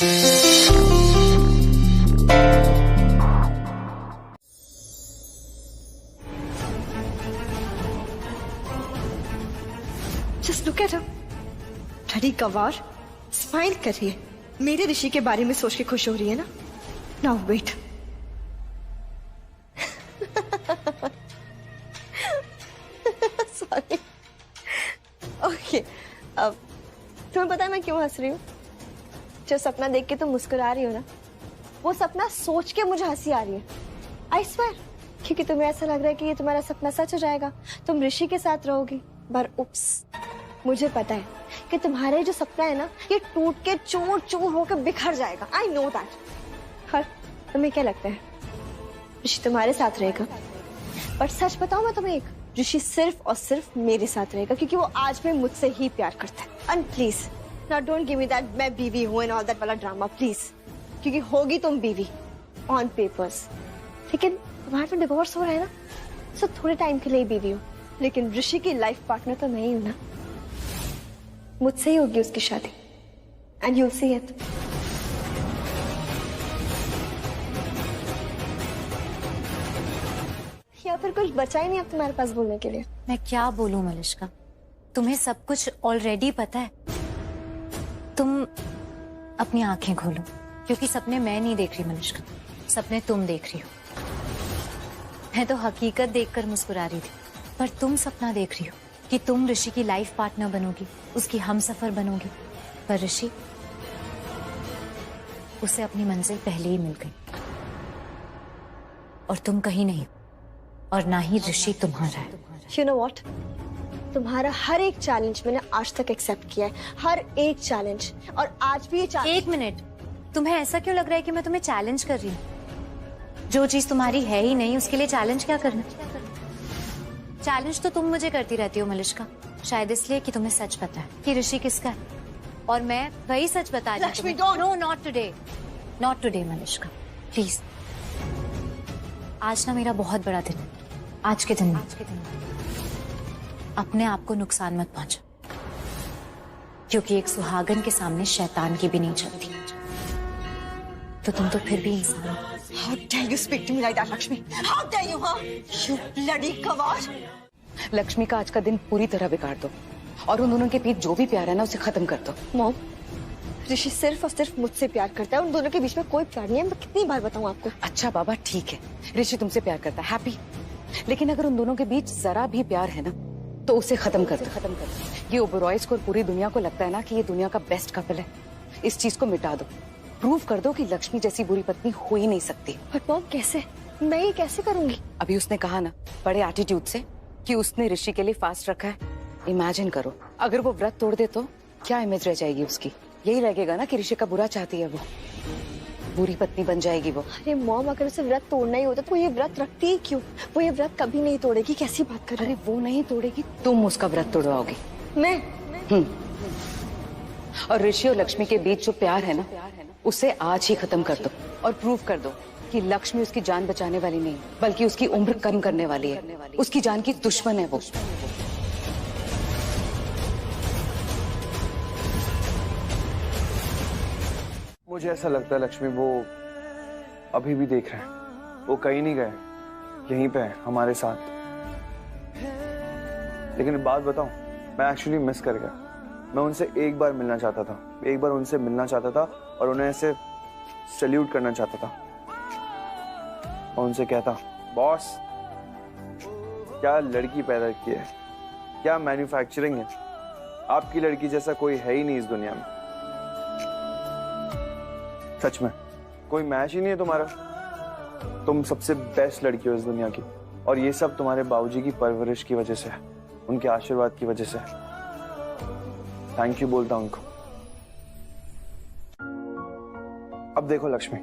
Just look at her. bloody गवार, smile कर रही है। मेरे ऋषि के बारे में सोच के खुश हो रही है ना? Now wait. Sorry. Okay. अब तुम्हें पता है मैं क्यों हंस रही हूँ? जो सपना देख के तुम मुस्कुरा रही हो ना, वो सपना सोच के मुझे हंसी आ रही है। I swear. क्योंकि तुम्हें ऐसा लग रहा है कि ये तुम्हारा सपना सच हो जाएगा, तुम ऋषि के साथ रहोगी। पर उप्स, मुझे पता है कि तुम्हारे जो सपना है ना, ये टूट के चूर चूर होकर बिखर जाएगा। I know that. और तुम्हें क्या लगता है ऋषि तुम्हारे साथ रहेगा? पर सच बताऊं मैं तुम्हें एक, ऋषि सिर्फ और सिर्फ मेरे साथ रहेगा, क्योंकि वो आज भी मुझसे ही प्यार करता है। And please now don't give me that मैं बीवी हूं एंड ऑल दैट वाला ड्रामा प्लीज, क्योंकि होगी तुम बीवी ऑन पेपर्स, लेकिन तुम्हारा तो डिवोर्स हो रहा है ना, सो थोड़े टाइम के लिए बीवी हूँ, लेकिन ऋषि की लाइफ पार्टनर तो मैं ही हूं ना। मुझसे ही होगी उसकी शादी एंड यू सी इट। या फिर कुछ बचा ही नहीं अब तुम्हारे पास बोलने के लिए। मैं क्या बोलूं मलिष्का, तुम्हें सब कुछ ऑलरेडी पता है। तुम अपनी आंखें खोलो, क्योंकि सपने मैं नहीं देख रही मलिष्का, सपने तुम देख रही हो। मैं तो हकीकत देखकर मुस्कुरा रही थी, पर तुम सपना देख रही हो कि तुम ऋषि की लाइफ पार्टनर बनोगी, उसकी हमसफर बनोगी। पर ऋषि, उसे अपनी मंजिल पहले ही मिल गई और तुम कहीं नहीं, और ना ही ऋषि तुम्हारा है। You know what? तुम्हारा हर एक चैलेंज मैंने आज तक एक्सेप्ट किया है, हर एक चैलेंज, और आज भी ये चैलेंज। एक मिनट, तुम्हें ऐसा क्यों लग रहा है कि मैं तुम्हें चैलेंज कर रही हूँ? जो चीज तुम्हारी है ही नहीं, उसके लिए चैलेंज क्या करना? चैलेंज तो तुम मुझे करती रहती हो मलिष्का, शायद इसलिए कि तुम्हें सच पता है कि ऋषि किसका है, और मैं वही सच बता रही हूँ। Lakshmi, don't. No, not today, not today Malishka, please. आज ना मेरा बहुत बड़ा दिन है, आज के दिन अपने आप को नुकसान मत पहुंचा, क्योंकि एक सुहागन के सामने शैतान की भी नहीं चलती। तो तुम तो फिर भी इंसान हो। How dare you speak to me like that, Lakshmi? How dare you, huh? You bloody गवार! लक्ष्मी का आज का दिन पूरी तरह बिगाड़ दो, और उन दोनों के बीच जो भी प्यार है ना, उसे खत्म कर दो। मॉम, ऋषि सिर्फ और सिर्फ मुझसे प्यार करता है, उन दोनों के बीच में कोई प्यार नहीं है। मैं कितनी बार बताऊं आपको? अच्छा बाबा, ठीक है, ऋषि तुमसे प्यार करता है, हैप्पी, लेकिन अगर उन दोनों के बीच जरा भी प्यार है ना, तो उसे खत्म कर दो। ये ओबरॉयज को और पूरी दुनिया को लगता है ना कि ये दुनिया का बेस्ट कपल है। इस चीज को मिटा दो, प्रूव कर दो कि लक्ष्मी जैसी बुरी पत्नी हो ही नहीं सकती। बट मॉम, कैसे? मैं ये कैसे करूंगी? अभी उसने कहा ना बड़े एटीट्यूड से कि उसने ऋषि के लिए फास्ट रखा है। इमेजिन करो, अगर वो व्रत तोड़ दे तो क्या इमेज रह जाएगी उसकी? यही लगेगा ना कि ऋषि का बुरा चाहती है, वो बुरी पत्नी बन जाएगी वो। अरे मॉम, अगर उसे व्रत तोड़ना ही होता तो ये व्रत रखती ही क्यों? वो ये व्रत कभी नहीं तोड़ेगी। कैसी बात कर रही? अरे वो नहीं तोड़ेगी, तुम उसका व्रत तोड़वाओगी। मैं? और ऋषि और लक्ष्मी के बीच जो प्यार है ना, उसे आज ही खत्म कर दो, और प्रूव कर दो कि लक्ष्मी उसकी जान बचाने वाली नहीं, बल्कि उसकी उम्र कम करने वाली है। उसकी जान की दुश्मन है वो। मुझे ऐसा लगता है लक्ष्मी, वो अभी भी देख रहे हैं, वो कहीं नहीं गए, यहीं पे हैं हमारे साथ। लेकिन एक बात बताऊं, मैं एक्चुअली मिस कर गया। मैं उनसे एक बार मिलना चाहता था, एक बार उनसे मिलना चाहता था और उन्हें ऐसे सैल्यूट करना चाहता था और उनसे कहता, बॉस क्या लड़की पैदा की है, क्या मैन्युफैक्चरिंग है, आपकी लड़की जैसा कोई है ही नहीं इस दुनिया में। सच में कोई मैच ही नहीं है तुम्हारा। तुम सबसे बेस्ट लड़की हो इस दुनिया की, और ये सब तुम्हारे बाबूजी की परवरिश की वजह से है, उनके आशीर्वाद की वजह से। थैंक यू बोलता हूं उनको। अब देखो लक्ष्मी,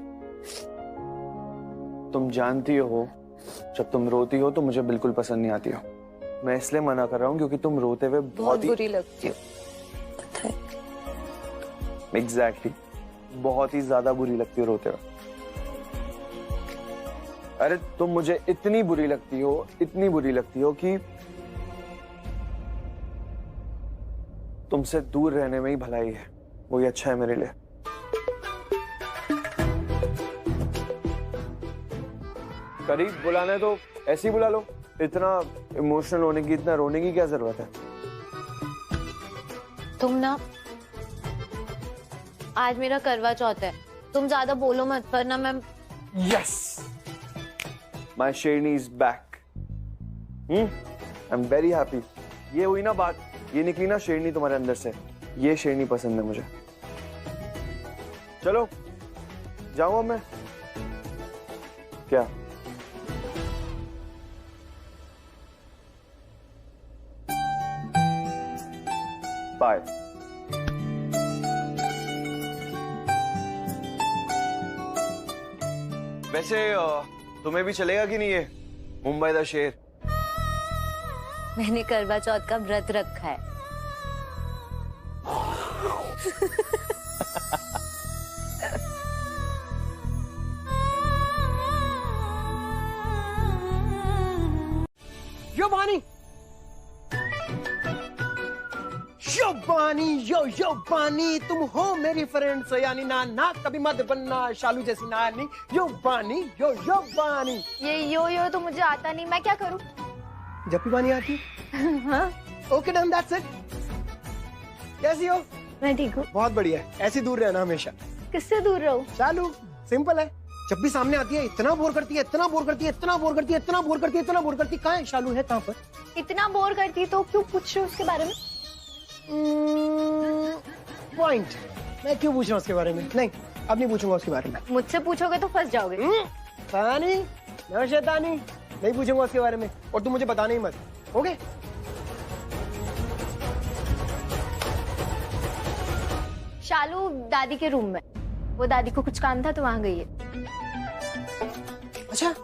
तुम जानती हो जब तुम रोती हो तो मुझे बिल्कुल पसंद नहीं आती हो। मैं इसलिए मना कर रहा हूं क्योंकि तुम रोते हुए बहुत बुरी लगती हो, पता है। एग्जैक्टली, बहुत ही ज्यादा बुरी लगती हो रोते हुए। अरे तुम मुझे इतनी बुरी लगती हो, इतनी बुरी लगती हो कि तुमसे दूर रहने में ही भलाई है, वही अच्छा है मेरे लिए। करीब बुलाना है तो ऐसे ही बुला लो। इतना इमोशनल होने की, इतना रोने की क्या जरूरत है? तुम ना, आज मेरा करवा चौथ है, तुम ज्यादा बोलो मत वरना मैं। यस, माय शेरनी is back. I am very happy. ये हुई ना बात, ये निकली ना शेरनी तुम्हारे अंदर से, ये शेरनी पसंद है मुझे। चलो जाऊं अब मैं? क्या? बाय। वैसे तुम्हें भी चलेगा कि नहीं ये मुंबई दा शेर? मैंने करवा चौथ का व्रत रखा है। यो बानी, यो बानी, तुम हो मेरी फ्रेंड्स, यानी ना कभी मत बनना शालू जैसी नानी। यो बानी, यो बानी। ये यो तो मुझे आता नहीं, मैं क्या करूं? जब भी बानी आती। हाँ, ओके डन, दैट्स इट। कैसी हो? मैं ठीक हूँ। बहुत बढ़िया, ऐसे दूर रहना हमेशा। किससे दूर रहूं? शालू, सिंपल है। जब भी सामने आती है इतना बोर करती है, इतना बोर करती है, इतना बोर करती है, इतना बोर करती है, इतना बोर करती है। कहाँ है शालू? है कहाँ पर? इतना बोर करती तो क्यों पूछ रहे हो उसके बारे में? पॉइंट। मैं क्यों पूछ रहा हूँ उसके बारे में? नहीं, अब नहीं पूछूंगा उसके बारे में। मुझसे पूछोगे तो फंस जाओगे। शैतानी, ना शैतानी, नहीं पूछूंगा उसके बारे में, और तुम मुझे बताना ही मत। ओके? शालू दादी के रूम में, वो दादी को कुछ काम था तो वहां गई है। अच्छा।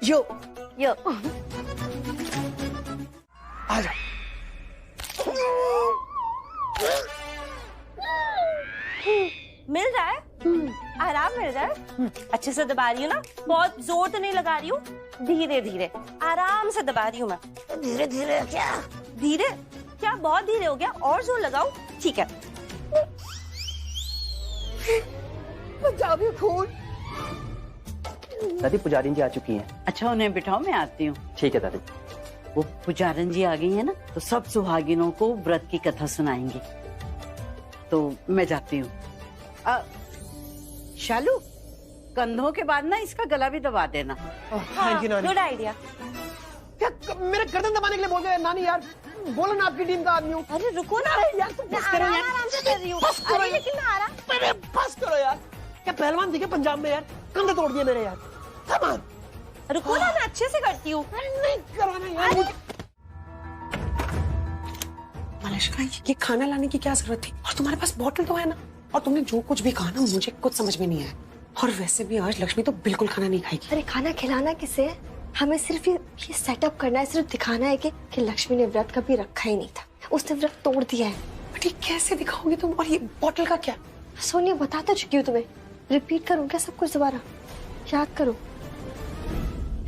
यो यो आ जा। मिल रहा है, आराम मिल रहा है। अच्छे से दबा रही हूँ ना, बहुत जोर तो नहीं लगा रही हूँ, धीरे धीरे आराम से दबा रही हूँ मैं। धीरे धीरे क्या? धीरे क्या? बहुत धीरे हो गया, और जोर लगाऊं? ठीक है। पंजाबी खून। दादी पुजारी जी आ चुकी हैं। अच्छा उन्हें बिठाओ, मैं आती हूँ। ठीक है दादी। वो पुजारन जी आ गई है ना, तो सब सुहागिनों को व्रत की कथा सुनाएंगी, तो मैं जाती हूँ। शालू, कंधों के बाद ना इसका गला भी दबा देना। थैंक यू नानी। Good idea. क्या मेरे गर्दन दबाने के लिए बोल गए नानी? यार बोलो ना, आपकी टीम का आदमी हूँ। अरे रुको ना यार, तुम बस करो यार। आराम से कर रही हूँ। बस करो अरे यार। लेकिन मैं आराम। अरे बस करो यार। क्या पहलवान दिखे पंजाब में यार? कंधे तोड़ दिए मेरे यार। Come on। रुको ना, मैं अच्छे से करती हूँ। नहीं करवाना यार। मलिश्का, ये खाना लाने की क्या जरूरत थी? और तुम्हारे पास बोतल तो है ना? और तुमने जो कुछ भी कहा ना, मुझे कुछ समझ में नहीं आया। और वैसे भी आज लक्ष्मी तो बिल्कुल खाना नहीं खाएगी। अरे खाना खिलाना किसे है? हमें सिर्फ ये सेटअप करना है, सिर्फ दिखाना है कि लक्ष्मी ने व्रत कभी रखा ही नहीं था, उसने व्रत तोड़ दिया है। बट ये कैसे दिखाओगे तुम? और ये बोतल का क्या? सोनिया बता तो चुकी हूँ तुम्हें, रिपीट करूँ क्या सब कुछ दोबारा? याद करो,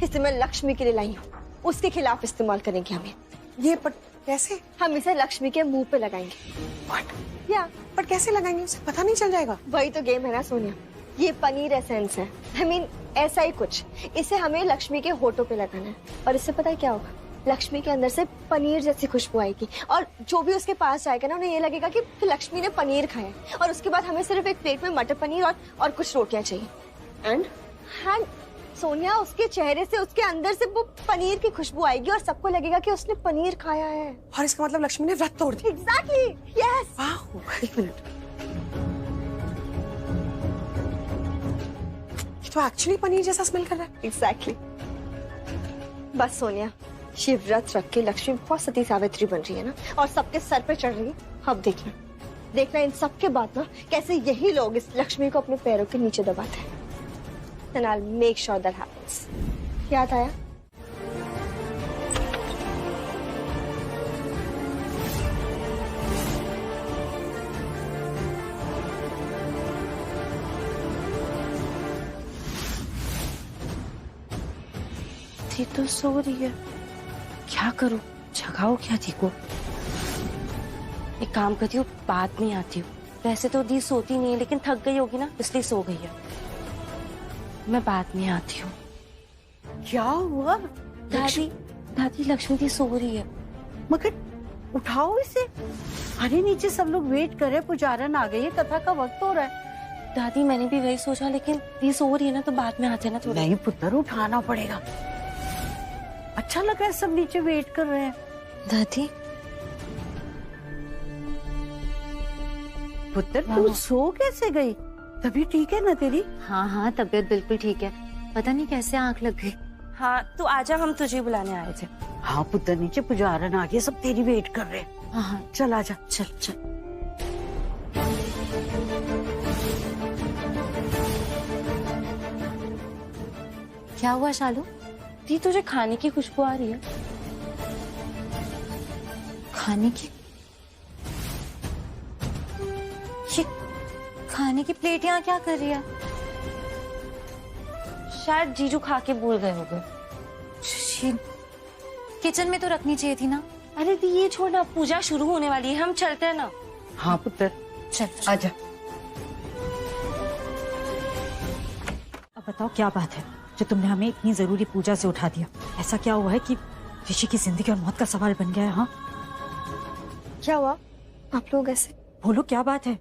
इसे मैं लक्ष्मी के लिए लाई हूँ, उसके खिलाफ इस्तेमाल करेंगे हमें। ये बट कैसे? हम इसे लक्ष्मी के मुंह पे लगाएंगे। बट या बट कैसे लगाएंगे? उसे पता नहीं चल जाएगा? वही तो गेम है ना सोनिया, ये पनीर एसेंस है। I mean, ऐसा ही कुछ। इसे हमें लक्ष्मी के होठों पे लगाना है, और इससे पता है क्या होगा? लक्ष्मी के अंदर से पनीर जैसी खुशबू आएगी, और जो भी उसके पास जाएगा ना, उन्हें ये लगेगा कि लक्ष्मी ने पनीर खाया है। और उसके बाद हमें सिर्फ एक प्लेट में मटर पनीर और कुछ रोटियां चाहिए। एंड सोनिया, उसके चेहरे से, उसके अंदर से वो पनीर की खुशबू आएगी, और सबको लगेगा कि उसने पनीर खाया है। और इसका मतलब लक्ष्मी ने व्रत तोड़ दिया। Exactly, yes. वाह, एक मिनट, ये तो एक्चुअली पनीर जैसा स्मेल कर रहा है। एग्जैक्टली। बस सोनिया, ये व्रत रख के लक्ष्मी बहुत सती सावित्री बन रही है ना, और सबके सर पे चढ़ रही है। अब देखना इन सब के बाद ना, कैसे यही लोग इस लक्ष्मी को अपने पैरों के नीचे दबाते हैं। And I'll make sure that happens. याद आया? थी तो सो रही है, क्या करूं? जगाओ क्या थी को? एक काम करती हूँ, बाद में आती हूँ। वैसे तो दी सोती नहीं है, लेकिन थक गई होगी ना, इसलिए सो गई है। मैं बाद में आती हूँ। क्या हुआ? दादी दादी लक्ष्मी दी सो रही है। मगर उठाओ इसे। अरे नीचे सब लोग वेट कर रहे हैं, पुजारन आ गई है, कथा का वक्त हो रहा है। दादी मैंने भी वही सोचा, लेकिन ये सो रही है ना, तो बाद में आते ना थोड़ा। नहीं पुत्र, उठाना पड़ेगा। अच्छा लग रहा है, सब नीचे वेट कर रहे हैं। दादी पुत्र तू सो कैसे गई? तबीयत ठीक है ना तेरी? हाँ हाँ, तबीयत बिल्कुल ठीक है। पता नहीं कैसे आंख लग गई। हाँ तू आजा, हम तुझे बुलाने आए थे। हाँ पुत्र, नीचे पुजारन आ गए, सब तेरी वेट कर रहे हैं। हाँ हाँ, चल आजा। चल चल। क्या हुआ शालू? दी तुझे खाने की खुशबू आ रही है? खाने की? ये खाने की प्लेट यहाँ क्या कर रही है? शायद जीजू खा के भूल गए होंगे। किचन में तो रखनी चाहिए थी ना। अरे दी ये छोड़ ना, पूजा शुरू होने वाली है, हम चलते हैं ना। हाँ पुत्र चल आजा। अब बताओ क्या बात है जो तुमने हमें इतनी जरूरी पूजा से उठा दिया? ऐसा क्या हुआ है कि ऋषि की जिंदगी और मौत का सवाल बन गया है? हाँ क्या हुआ आप लोग ऐसे? बोलो क्या बात है?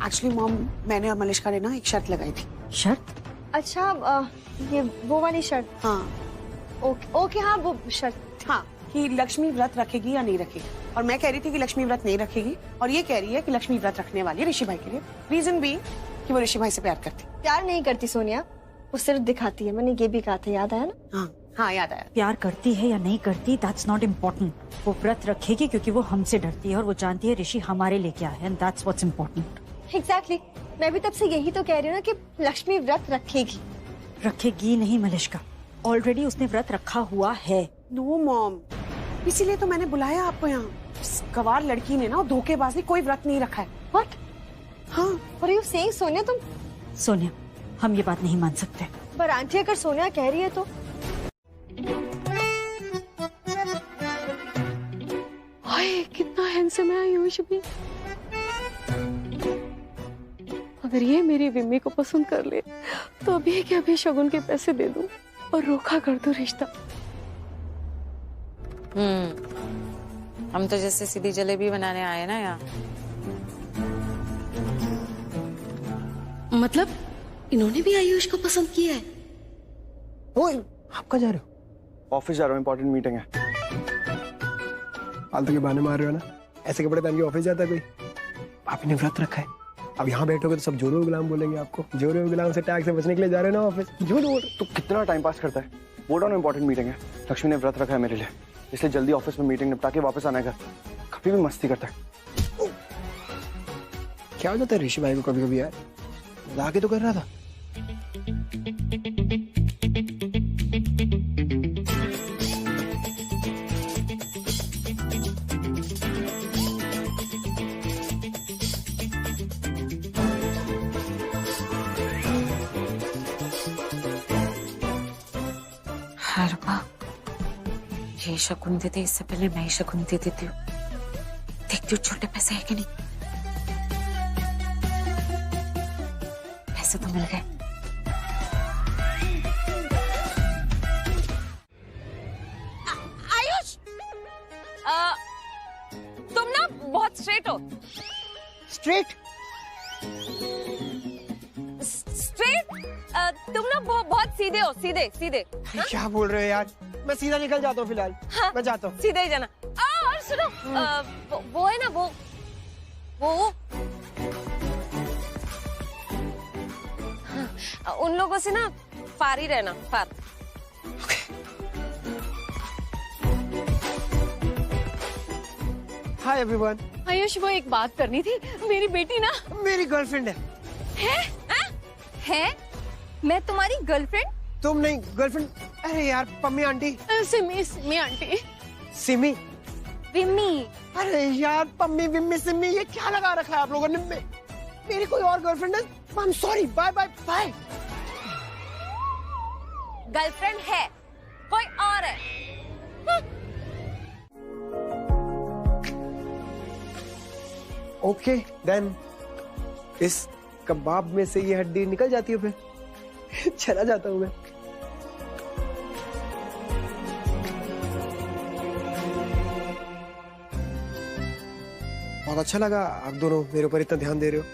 एक्चुअली मॉम, मैंने और मलिष्का ने ना एक शर्त लगाई थी। शर्त? अच्छा ये वो वाली शर्त? हाँ ओके हाँ वो शर्त। हाँ, कि लक्ष्मी व्रत रखेगी या नहीं रखेगी। और मैं कह रही थी कि लक्ष्मी व्रत नहीं रखेगी, और ये कह रही है कि लक्ष्मी व्रत रखने वाली है ऋषि भाई के लिए। रीजन भी कि वो ऋषि भाई से प्यार करती। प्यार नहीं करती सोनिया, वो सिर्फ दिखाती है। मैंने ये भी कहा था, याद आया ना? हाँ हाँ याद आया। प्यार करती है या नहीं करती, दैट्स नॉट इम्पोर्टेंट। वो व्रत रखेगी क्योंकि वो हमसे डरती है और वो जानती है ऋषि हमारे लेके आए हैं, and that's what's important. Exactly, मैं भी तब से यही तो कह रही हूँ ना कि लक्ष्मी व्रत रखेगी। रखेगी नहीं मलिष्का, ऑलरेडी उसने व्रत रखा हुआ है। नो मॉम, इसीलिए तो मैंने बुलाया आपको यहाँ। इस गवार लड़की ने ना धोखेबाज ने कोई व्रत नहीं रखा है। व्हाट? हाँ, और यू सेइंग सोनिया तुम? सोनिया, हम ये बात नहीं मान सकते। पर आंटी अगर सोनिया कह रही है तो? हाय कितना हैंडसम है आयुष भी। अगर ये मेरी विम्मी को पसंद कर ले तो अभी के अभी शगुन के पैसे दे दूं और रोका कर दूं रिश्ता। हम तो जैसे सीधी जलेबी बनाने आए ना यहाँ। मतलब इन्होंने भी आयुष को पसंद किया है? ओए, आप कहाँ जा रहे हो? ऑफिस जा रहा हूँ, इंपॉर्टेंट मीटिंग है। फालतू के बहाने मार रहे हो ना? ऐसे कपड़े पहन के ऑफिस जाता है कोई? भाभी ने व्रत रखा है। अब यहाँ बैठोगे तो सब जोरो गुलाम बोलेंगे आपको। जोरो गुलाम से टैग से बचने के लिए जा रहे हो ना ऑफिस? झूठ बोल। तो कितना टाइम पास करता है? बोल रहा हूँ इंपॉर्टेंट मीटिंग है। लक्ष्मी ने व्रत रखा है मेरे लिए, इसलिए जल्दी ऑफिस में मीटिंग निपटा के वापस आना है घर। कभी भी मस्ती करता है। क्या हो जाता है ऋषि भाई को कभी कभी यार? मजाक ही तो कर रहा था। ये शकुन दे दे, इससे पहले मैं ही शकुन दे देती हूँ। देखती हूँ छोटे पैसे है कि नहीं। पैसे तो मिल गए। आयुष, तुम ना बहुत स्ट्रेट हो। स्ट्रेट? स्ट्रेट? तुम ना बहुत सीधे हो, सीधे सीधे। क्या बोल रहे हो यार? मैं सीधा निकल जाता हूँ फिलहाल। हाँ, मैं जाता हूँ। सीधे ही जाना। और सुनो, वो है ना वो उन लोगों से ना फार ही रहना, फार। Hi everyone. आयुष, वो एक बात करनी थी। मेरी बेटी ना मेरी गर्लफ्रेंड है। है? मैं तुम्हारी गर्लफ्रेंड? तुम नहीं, गर्लफ्रेंड। अरे यार पम्मी आंटी। सिमी आंटी। सिमी? विम्मी। अरे यार पम्मी विम्मी सिमी, ये क्या लगा रखा है आप लोगों ने? मेरी कोई और गर्लफ्रेंड है। I am sorry, bye bye bye. Girlfriend है, कोई और है। ओके देन, इस कबाब में से ये हड्डी निकल जाती है फिर? चला जाता हूँ मैं। बहुत अच्छा लगा आप दोनों मेरे ऊपर इतना ध्यान दे रहे हो,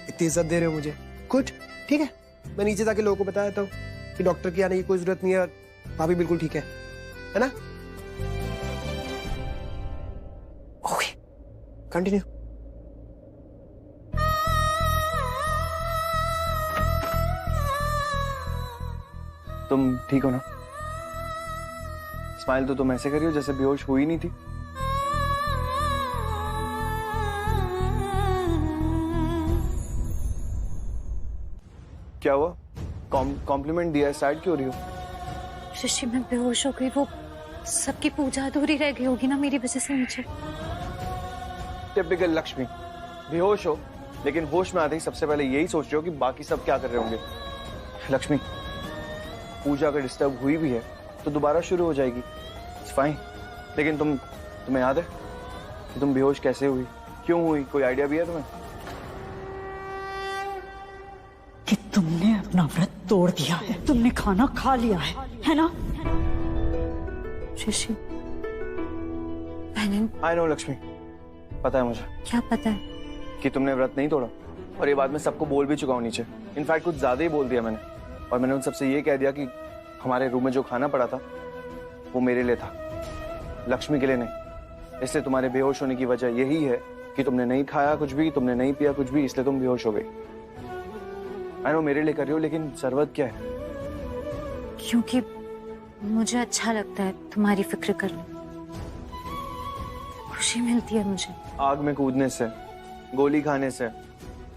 इतनी इज्जत दे रहे हो मुझे। गुड, ठीक है। मैं नीचे जाके लोगों को बता देता हूँ कि डॉक्टर की आने की कोई जरूरत नहीं है और भाभी बिल्कुल ठीक है ना? Okay, continue. तुम ठीक हो ना? स्माइल तो तुम ऐसे करी हो जैसे बेहोश हुई नहीं थी। क्या हुआ? कॉम्प्लीमेंट दिया, सैड क्यों हो रही हो? ऋषि मैं बेहोश हो गई, वो सबकी पूजा अधूरी रह गई होगी ना मेरी वजह से नीचे। टिपिकल लक्ष्मी, बेहोश हो लेकिन होश में आते ही सबसे पहले यही सोच रहे हो कि बाकी सब क्या कर रहे होंगे। लक्ष्मी, पूजा अगर डिस्टर्ब हुई भी है तो दोबारा शुरू हो जाएगी, इट्स फाइन। लेकिन तुम्हें याद है कि तुम बेहोश कैसे हुई, क्यों हुई? कोई आइडिया भी है तुम्हें? कि तुमने अपना व्रत तोड़ दिया है, तुमने खाना खा लिया है ना? ऋषि मैंने, आई नो लक्ष्मी, पता है मुझे। क्या पता है? कि तुमने व्रत नहीं तोड़ा, और ये बात मैं सबको बोल भी चुका हूँ नीचे। इनफैक्ट कुछ ज्यादा ही बोल दिया मैंने, और मैंने उन सबसे ये कह दिया कि हमारे रूम में जो खाना पड़ा था वो मेरे लिए था, लक्ष्मी के लिए नहीं। इसलिए तुम्हारे बेहोश होने की वजह यही है कि तुमने नहीं खाया कुछ भी, तुमने नहीं पिया कुछ भी, इसलिए तुम बेहोश हो गई। आई नो मेरे लिए कर रही हो, लेकिन जरूरत क्या है? क्योंकि मुझे अच्छा लगता है तुम्हारी फिक्र करना, खुशी मिलती है मुझे। आग में कूदने से, गोली खाने से,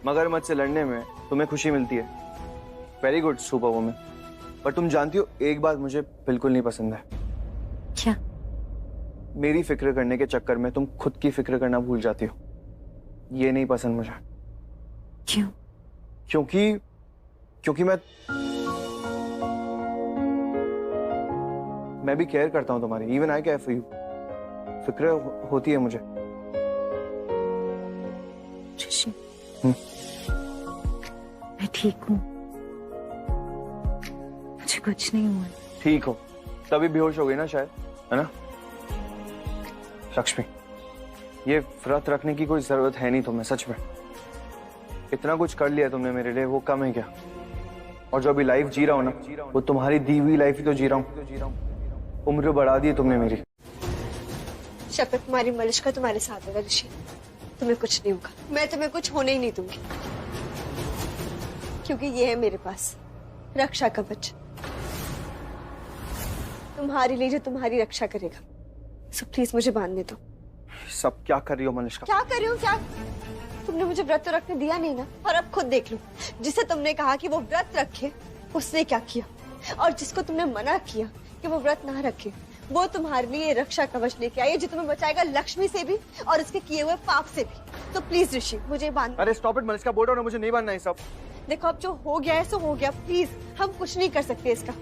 मगरमच्छ से लड़ने में तुम्हें खुशी मिलती है। Very good super woman. पर तुम जानती हो एक बात मुझे बिल्कुल नहीं पसंद है। क्या? मेरी फिक्र करने के चक्कर में तुम खुद की फिक्र करना भूल जाती हो। ये नहीं पसंद मुझे। क्यों? क्योंकि मैं भी केयर करता हूं तुम्हारी। Even I care for you. फिक्र होती है मुझे। ऋषि, मैं ठीक हूँ, मुझे कुछ नहीं हुआ। ठीक हो तभी बेहोश हो गई ना शायद, है ना? लक्ष्मी, ये व्रत रखने की कोई जरूरत है नहीं तुम्हें, सच में। इतना कुछ कर लिया तुमने मेरे लिए, वो कम है क्या? और जो अभी लाइफ जी रहा हूं ना, वो तुम्हारी दी हुई लाइफ ही तो जी रहा हूं। उम्र बढ़ा दी तुमने मेरी। शपथ, तुम्हारी मलिष्का तुम्हारे साथ होगा ऋषि, तुम्हें कुछ नहीं होगा। मैं तुम्हें कुछ होने ही नहीं दूंगी, क्योंकि ये है मेरे पास रक्षा कवच, तुम्हारे लिए जो तुम्हारी रक्षा करेगा। सो प्लीज मुझे बांधने दो। सब क्या कर रही हो मलिष्का? क्या कर रही हूँ? क्या तुमने मुझे व्रत तो रखने दिया नहीं ना? और अब खुद देख लो, जिसे तुमने कहा कि वो व्रत रखे उसने क्या किया, और जिसको तुमने मना किया कि वो व्रत ना रखे वो तुम्हारे लिए रक्षा कवच लेके आई है, जो तुम्हें बचाएगा लक्ष्मी से भी और इसके किए हुए पाप से भी। तो प्लीज ऋषि मुझे बांध। अरे स्टॉप इट मलिष्का, बोल रहा हूं ना, मुझे नहीं बांधना है सब। देखो अब जो हो गया है सो हो गया, प्लीज हम कुछ नहीं कर सकते इसका।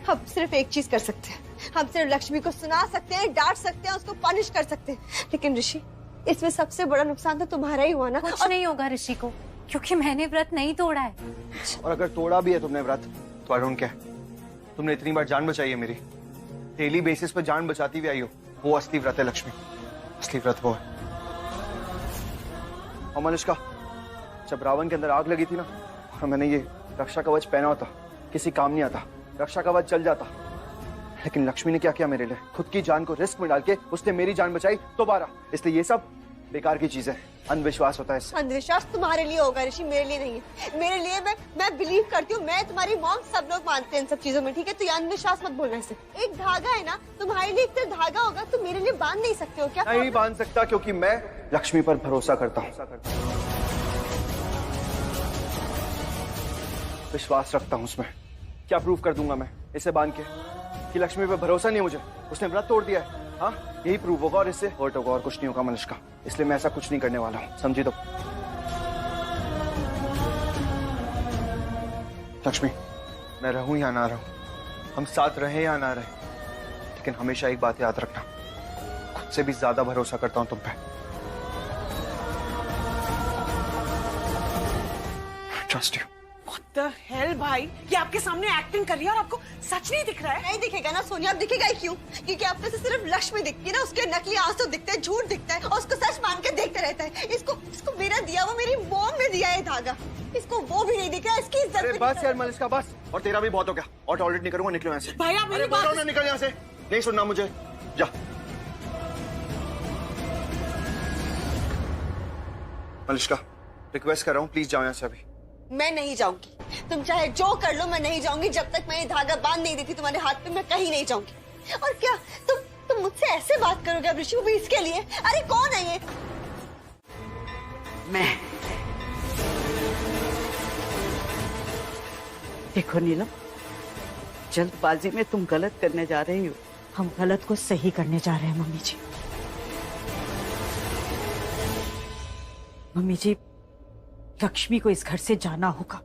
हम सिर्फ एक चीज कर सकते हैं, हम सिर्फ लक्ष्मी को सुना सकते हैं, डांट सकते हैं, उसको पनिश कर सकते हैं। लेकिन ऋषि, इसमें सबसे बड़ा नुकसान तो तुम्हारा ही हुआ ना। कुछ नहीं होगा ऋषि को, क्योंकि मैंने व्रत नहीं तोड़ा है। और अगर तोड़ा भी है तुमने व्रत तो आई डोंट केयर। तुमने इतनी बार जान बचाई है मेरी, डेली बेसिस पर जान बचाती हुई आई हो। वो असली व्रत है लक्ष्मी, असली व्रत वो है। और मलिष्का, जब रावण के अंदर आग लगी थी ना, और मैंने ये रक्षा कवच पहना होता, किसी काम नहीं आता, रक्षा कवच जल जाता। लेकिन लक्ष्मी ने क्या किया मेरे लिए? खुद की जान को रिस्क में डाल के उसने मेरी जान बचाई दोबारा। इसलिए ये सब बेकार की चीज है, अंधविश्वास होता है इससे। अंधविश्वास तुम्हारे लिए होगा ऋषि, मेरे लिए नहीं है। मेरे लिए मैं बिलीव करती हूँ, मैं तुम्हारी मॉम, सब लोग मानते हैं इन सब चीजों में, ठीक है? तो ये अंधविश्वास मत बोलना इसे। एक धागा है ना, तुम्हारे लिए एक तो धागा होगा, तुम मेरे लिए बांध नहीं सकते हो क्या? नहीं बांध सकता, क्योंकि मैं लक्ष्मी पर भरोसा करता हूँ, विश्वास रखता हूँ उसमें। क्या प्रूव कर दूंगा मैं इसे बांध के कि लक्ष्मी पर भरोसा नहीं है मुझे, उसने व्रत तोड़ दिया है? हाँ, यही प्रूव होगा और इससे हर्ट होगा और कुछ नहीं होगा मलिष्का। इसलिए मैं ऐसा कुछ नहीं करने वाला हूँ, समझी? तो लक्ष्मी, मैं रहूं या ना रहूं, हम साथ रहे या ना रहे, लेकिन हमेशा एक बात याद रखना, खुद से भी ज्यादा भरोसा करता हूं तुम पे। Trust you, What the hell भाई, ये आपके सामने एक्टिंग कर रही है और आपको सच नहीं दिख रहा है? नहीं दिखेगा ना सोनिया, अब दिखेगा ही क्यों? क्योंकि आप में से सिर्फ लक्ष्मी दिखती है ना, उसके नकली आंसू दिखते हैं, झूठ दिखता है और उसको सच मान के देखते रहता है। इसको मेरा दिया वो मेरी मॉम ने दिया है धागा, इसको वो भी नहीं दिख रहा, इसकी इज्जत भी बस यार मलिष्का बस, और तेरा भी बहुत हो गया, और टॉयलेट नहीं करूंगा, निकलो यहाँ से। भाई आप मेरी बात निकल यहाँ से, नहीं सुनना मुझे, जा। मलिष्का रिक्वेस्ट कर रहा हूँ, प्लीज जाओ यहाँ से अभी। मैं नहीं जाऊंगी, तुम चाहे जो कर लो, मैं नहीं जाऊंगी। जब तक मैं ये धागा बांध नहीं देती तुम्हारे हाथ पे, मैं कहीं नहीं जाऊंगी। और क्या तुम मुझसे ऐसे बात करोगे अब ऋषि, वो भी इसके लिए? अरे कौन है ये? मैं। देखो नीलम, जल्दबाजी में तुम गलत करने जा रही हो। हम गलत को सही करने जा रहे हैं मम्मी जी। मम्मी जी, लक्ष्मी को इस घर से जाना होगा,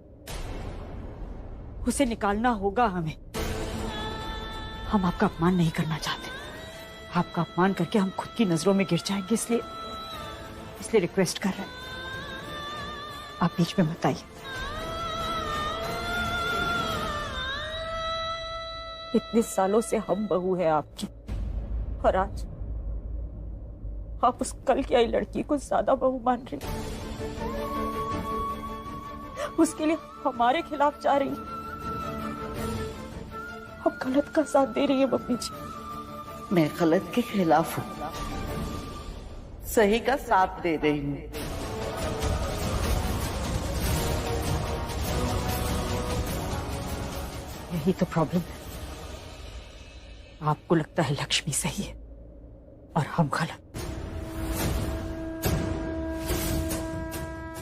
उसे निकालना होगा हमें। हम आपका अपमान नहीं करना चाहते, आपका अपमान करके हम खुद की नजरों में गिर जाएंगे, इसलिए रिक्वेस्ट कर रहे हैं, आप बीच में मत आइए। इतने सालों से हम बहू है आपकी, और आज आप उस कल की आई लड़की को ज्यादा बहू मान रही, उसके लिए हमारे खिलाफ जा रही, अब गलत का साथ दे रही है मम्मी जी। मैं गलत के खिलाफ हूँ, सही का साथ दे रही हूँ। यही तो प्रॉब्लम है, आपको लगता है लक्ष्मी सही है और हम गलत।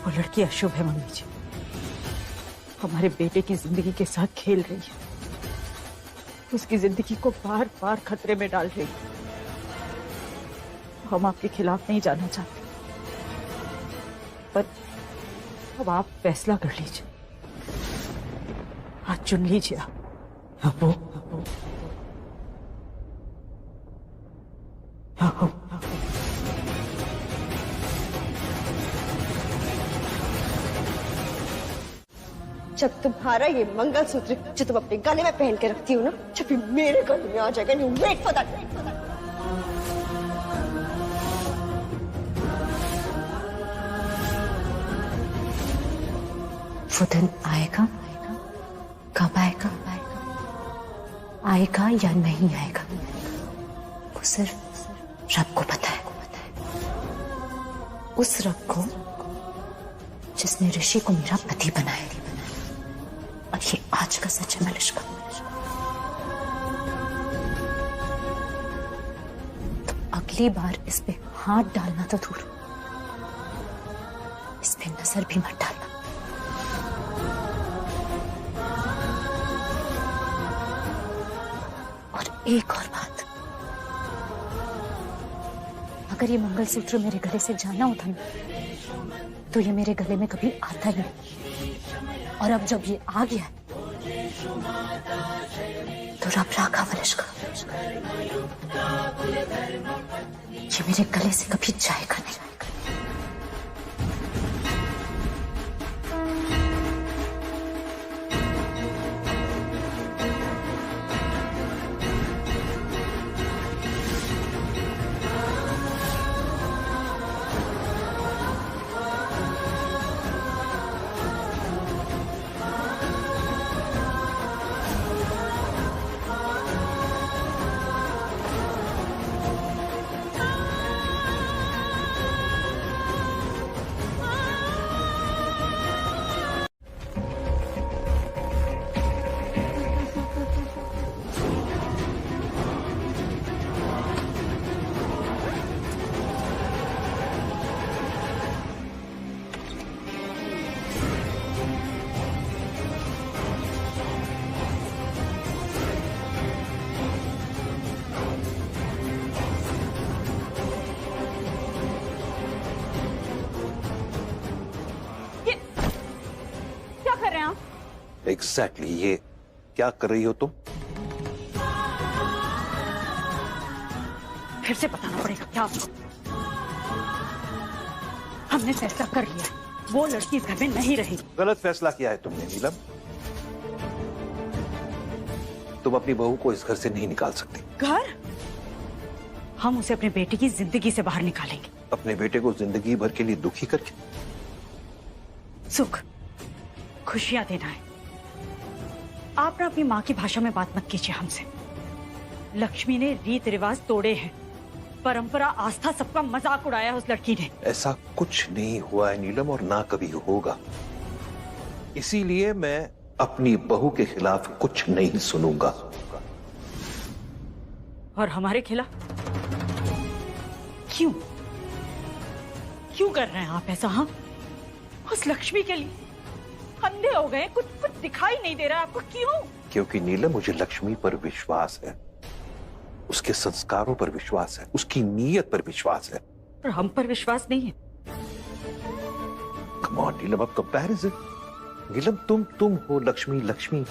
वो लड़की अशुभ है मम्मी जी, हमारे बेटे की जिंदगी के साथ खेल रही है, उसकी जिंदगी को बार बार खतरे में डाल रही है। हम आपके खिलाफ नहीं जाना चाहते, पर अब आप फैसला कर लीजिए, आज चुन लीजिए आप। जब तुम्हारा ये मंगलसूत्र जो तुम अपने गले में पहन के रखती हो ना, जब भी मेरे गले में आ जाएगा, यू वेट फॉर दैट। वो दिन आएगा, कब आएगा, आएगा या नहीं आएगा, वो सिर्फ रब को पता है। उस रब को जिसने ऋषि को मेरा पति बनाया, और ये आज का सच है मलिष्का। तो अगली बार इस पे हाथ डालना तो दूर, इस पे नजर भी मत डालना। और एक और बात, अगर ये मंगलसूत्र मेरे गले से जाना होता ना, तो ये मेरे गले में कभी आता ही नहीं। और अब जब ये आ गया तो रब राखा मलिष्का, ये मेरे गले से कभी जाएगा नहीं। एग्जैक्टली ये क्या कर रही हो तुम? फिर से बताना पड़ेगा क्या आपको? हमने फैसला कर लिया, वो लड़की इस घर में नहीं रहेगी। गलत फैसला किया है तुमने नीलम। तुम अपनी बहू को इस घर से नहीं निकाल सकती। घर? हम उसे अपने बेटे की जिंदगी से बाहर निकालेंगे। अपने बेटे को जिंदगी भर के लिए दुखी करके? सुख, खुशियां देना है। आप ना अपनी माँ की भाषा में बात मत कीजिए हमसे। लक्ष्मी ने रीत रिवाज तोड़े हैं, परंपरा, आस्था, सबका मजाक उड़ाया है उस लड़की ने। ऐसा कुछ नहीं हुआ है नीलम, और ना कभी होगा। इसीलिए मैं अपनी बहू के खिलाफ कुछ नहीं सुनूंगा। और हमारे खिलाफ? क्यों क्यों कर रहे हैं आप ऐसा? हाँ, उस लक्ष्मी के लिए अंधे हो गए, कुछ दिखाई नहीं दे रहा आपको? क्यों? क्योंकि नीलम, मुझे लक्ष्मी पर विश्वास है, उसके संस्कारों पर विश्वास है, उसकी नीयत पर विश्वास है। पर हम पर विश्वास नहीं है। कम ऑन नीलम, अब कंपैरिजन। नीलम, तुम हो लक्ष्मी, लक्ष्मी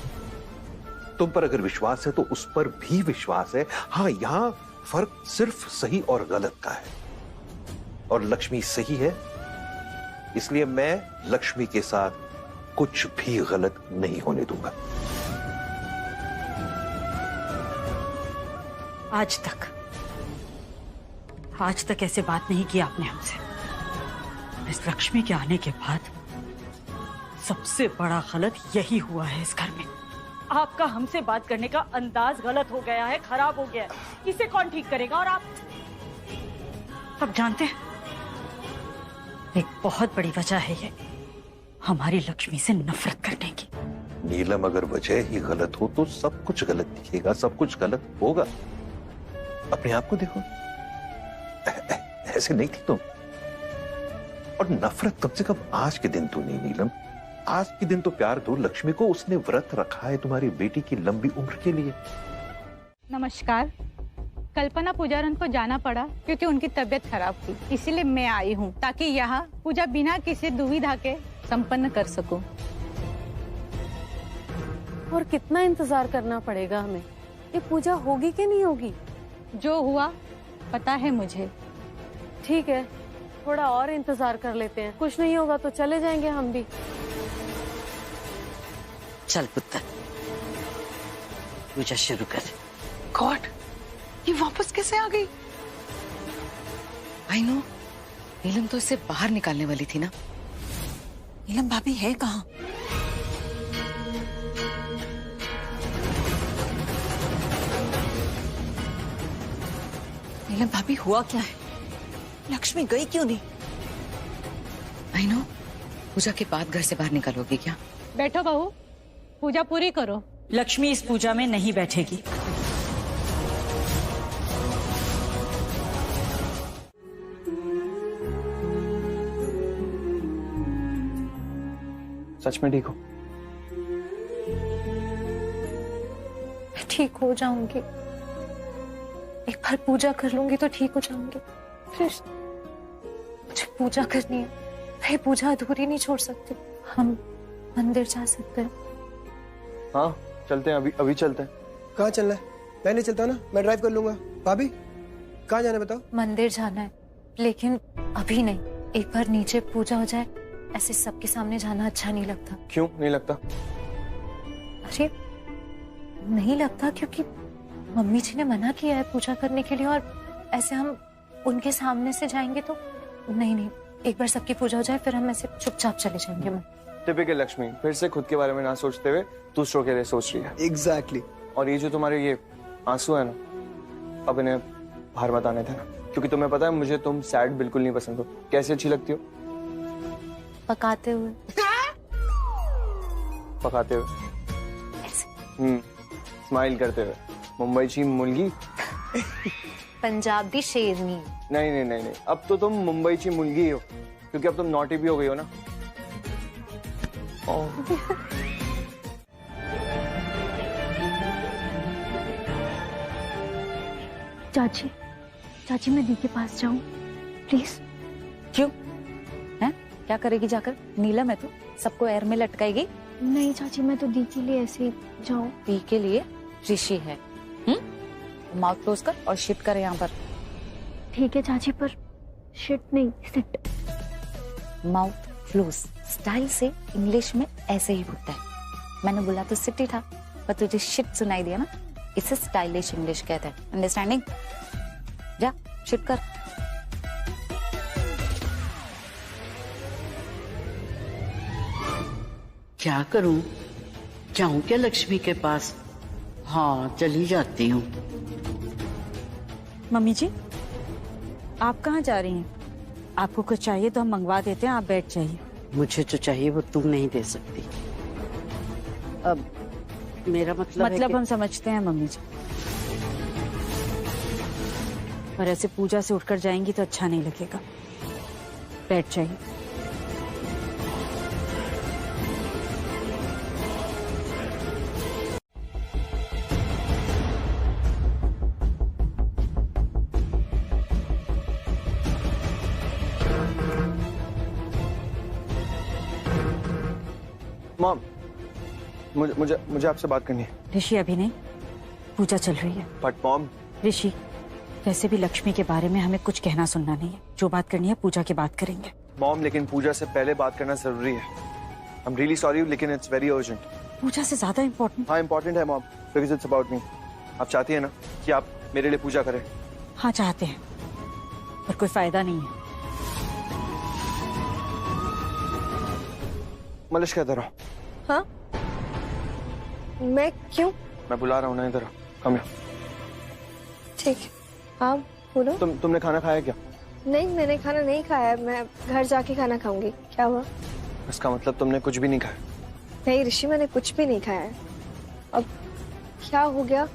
तुम पर अगर विश्वास है तो उस पर भी विश्वास है। हाँ, यहां फर्क सिर्फ सही और गलत का है, और लक्ष्मी सही है, इसलिए मैं लक्ष्मी के साथ कुछ भी गलत नहीं होने दूंगा। आज तक ऐसे बात नहीं की आपने हमसे। इस लक्ष्मी के आने के बाद सबसे बड़ा गलत यही हुआ है इस घर में। आपका हमसे बात करने का अंदाज गलत हो गया है, खराब हो गया है। इसे कौन ठीक करेगा? और आप जानते हैं, एक बहुत बड़ी वजह है ये हमारी लक्ष्मी से नफरत करने की। नीलम, अगर वजह ही गलत हो तो सब कुछ गलत दिखेगा, सब कुछ गलत होगा। अपने आप को देखो, ऐसे नहीं थी तुम। और नफरत कम से कम आज के दिन तो नहीं नीलम, आज के दिन तो प्यार दो लक्ष्मी को, उसने व्रत रखा है तुम्हारी बेटी की लंबी उम्र के लिए। नमस्कार। कल्पना पूजारन को जाना पड़ा क्योंकि उनकी तबीयत खराब थी, इसीलिए मैं आई हूँ ताकि यहाँ पूजा बिना किसी दुविधा के संपन्न कर सकूं। और कितना इंतजार करना पड़ेगा हमें? ये पूजा होगी कि नहीं होगी? जो हुआ पता है मुझे। ठीक है, थोड़ा और इंतजार कर लेते हैं, कुछ नहीं होगा तो चले जाएंगे हम भी। चल पुत्र, पूजा शुरू कर। गॉड, ये वापस कैसे आ गई? आई नो, नीलम तो इसे बाहर निकालने वाली थी ना। नीलम भाभी है कहाँ? नीलम भाभी, हुआ क्या है? लक्ष्मी गई क्यों नहीं? आई नो, पूजा के बाद घर से बाहर निकालोगी क्या? बैठो बहू, पूजा पूरी करो। लक्ष्मी इस पूजा में नहीं बैठेगी। सच में ठीक हो? मैं ठीक हो जाऊंगी, एक बार पूजा कर लूंगी तो ठीक हो जाऊंगी। प्लीज, मुझे पूजा करनी है, मैं पूजा अधूरी नहीं छोड़ सकती। हम मंदिर जा सकते हैं? हाँ चलते हैं, अभी चलते हैं। कहाँ चलना है? मैं नहीं चलता ना, मैं ड्राइव कर लूंगा। भाभी कहाँ जाना है बताओ? मंदिर जाना है, लेकिन अभी नहीं। एक बार नीचे पूजा हो जाए, ऐसे सबके सामने जाना अच्छा नहीं लगता। क्यों नहीं लगता? अरे नहीं लगता क्योंकि मम्मी जी ने मना किया है पूजा करने के लिए, और ऐसे हम उनके सामने से जाएंगे तो नहीं। एक बार सबकी पूजा हो जाए फिर हम ऐसे चुपचाप चले जाएंगे। मैं टिपिकल लक्ष्मी, फिर से खुद के बारे में ना सोचते हुए दूसरों के लिए सोच रही है। एग्जैक्टली। और ये जो तुम्हारे ये आंसू है ना, अब इन्हें बाहर मत आने देना, क्योंकि तुम्हें पता है मुझे तुम सैड बिल्कुल नहीं पसंद हो। कैसी अच्छी लगती हो? पकाते हुए। पकाते हुए, स्माइल करते हुए। मुंबई ची मुर्गी। पंजाबी शेरनी। नहीं, अब तो तुम मुंबई ची मुर्गी हो, क्योंकि अब तुम नॉटी भी हो गई हो ना। चाची मैं दी के पास जाऊं प्लीज? क्यों? हैं? क्या करेगी जाकर? नीलम है तू, सबको एयर में लटकाएगी? नहीं चाची, मैं तो दी के लिए ऐसे ही जाऊं। दी के लिए ऋषि है। माउथ क्लोज कर और शिट कर यहाँ पर। ठीक है चाची, पर शिट नहीं, सिट। माउथ फ्लो स्टाइल से इंग्लिश में ऐसे ही होता है। मैंने बोला तो सिटी था, पर तुझे शिट सुनाई दिया ना, इसे स्टाइलिश इंग्लिश कहते हैं। अंडरस्टैंडिंग? जा शिट कर। क्या करूं? जाऊं क्या लक्ष्मी के पास? हाँ, चली जाती हूँ। मम्मी जी, आप कहाँ जा रही हैं? आपको कुछ चाहिए तो हम मंगवा देते हैं, आप बैठ जाइए। मुझे जो चाहिए वो तुम नहीं दे सकती। अब मेरा मतलब हम समझते हैं मम्मी जी, पर ऐसे पूजा से उठकर जाएंगी तो अच्छा नहीं लगेगा। बैठ जाइए। मॉम, मुझे आपसे बात करनी है। ऋषि अभी नहीं, पूजा चल रही है। But mom. ऋषि, वैसे भी लक्ष्मी के बारे में हमें कुछ कहना सुनना नहीं है। जो बात करनी है पूजा की बात करेंगे। मॉम, लेकिन पूजा से पहले बात करना जरूरी है। आई एम रियली सॉरी, लेकिन इट्स वेरी अर्जेंट। पूजा से ज्यादा इम्पोर्टेंट? हाँ, इम्पोर्टेंट है mom, because it's about me. आप चाहती है ना कि आप मेरे लिए पूजा करें? हाँ चाहते हैं, पर कोई फायदा नहीं है। मलिश इधर आओ। हाँ, मैं क्यों? मैं बुला रहा हूँ ना, इधर कम। ठीक है, आप बोलो। तुमने खाना खाया क्या? नहीं, मैंने खाना नहीं खाया, मैं घर जाके खाना खाऊंगी। क्या हुआ? इसका मतलब तुमने कुछ भी नहीं खाया? नहीं ऋषि, मैंने कुछ भी नहीं खाया है। अब क्या हो गया?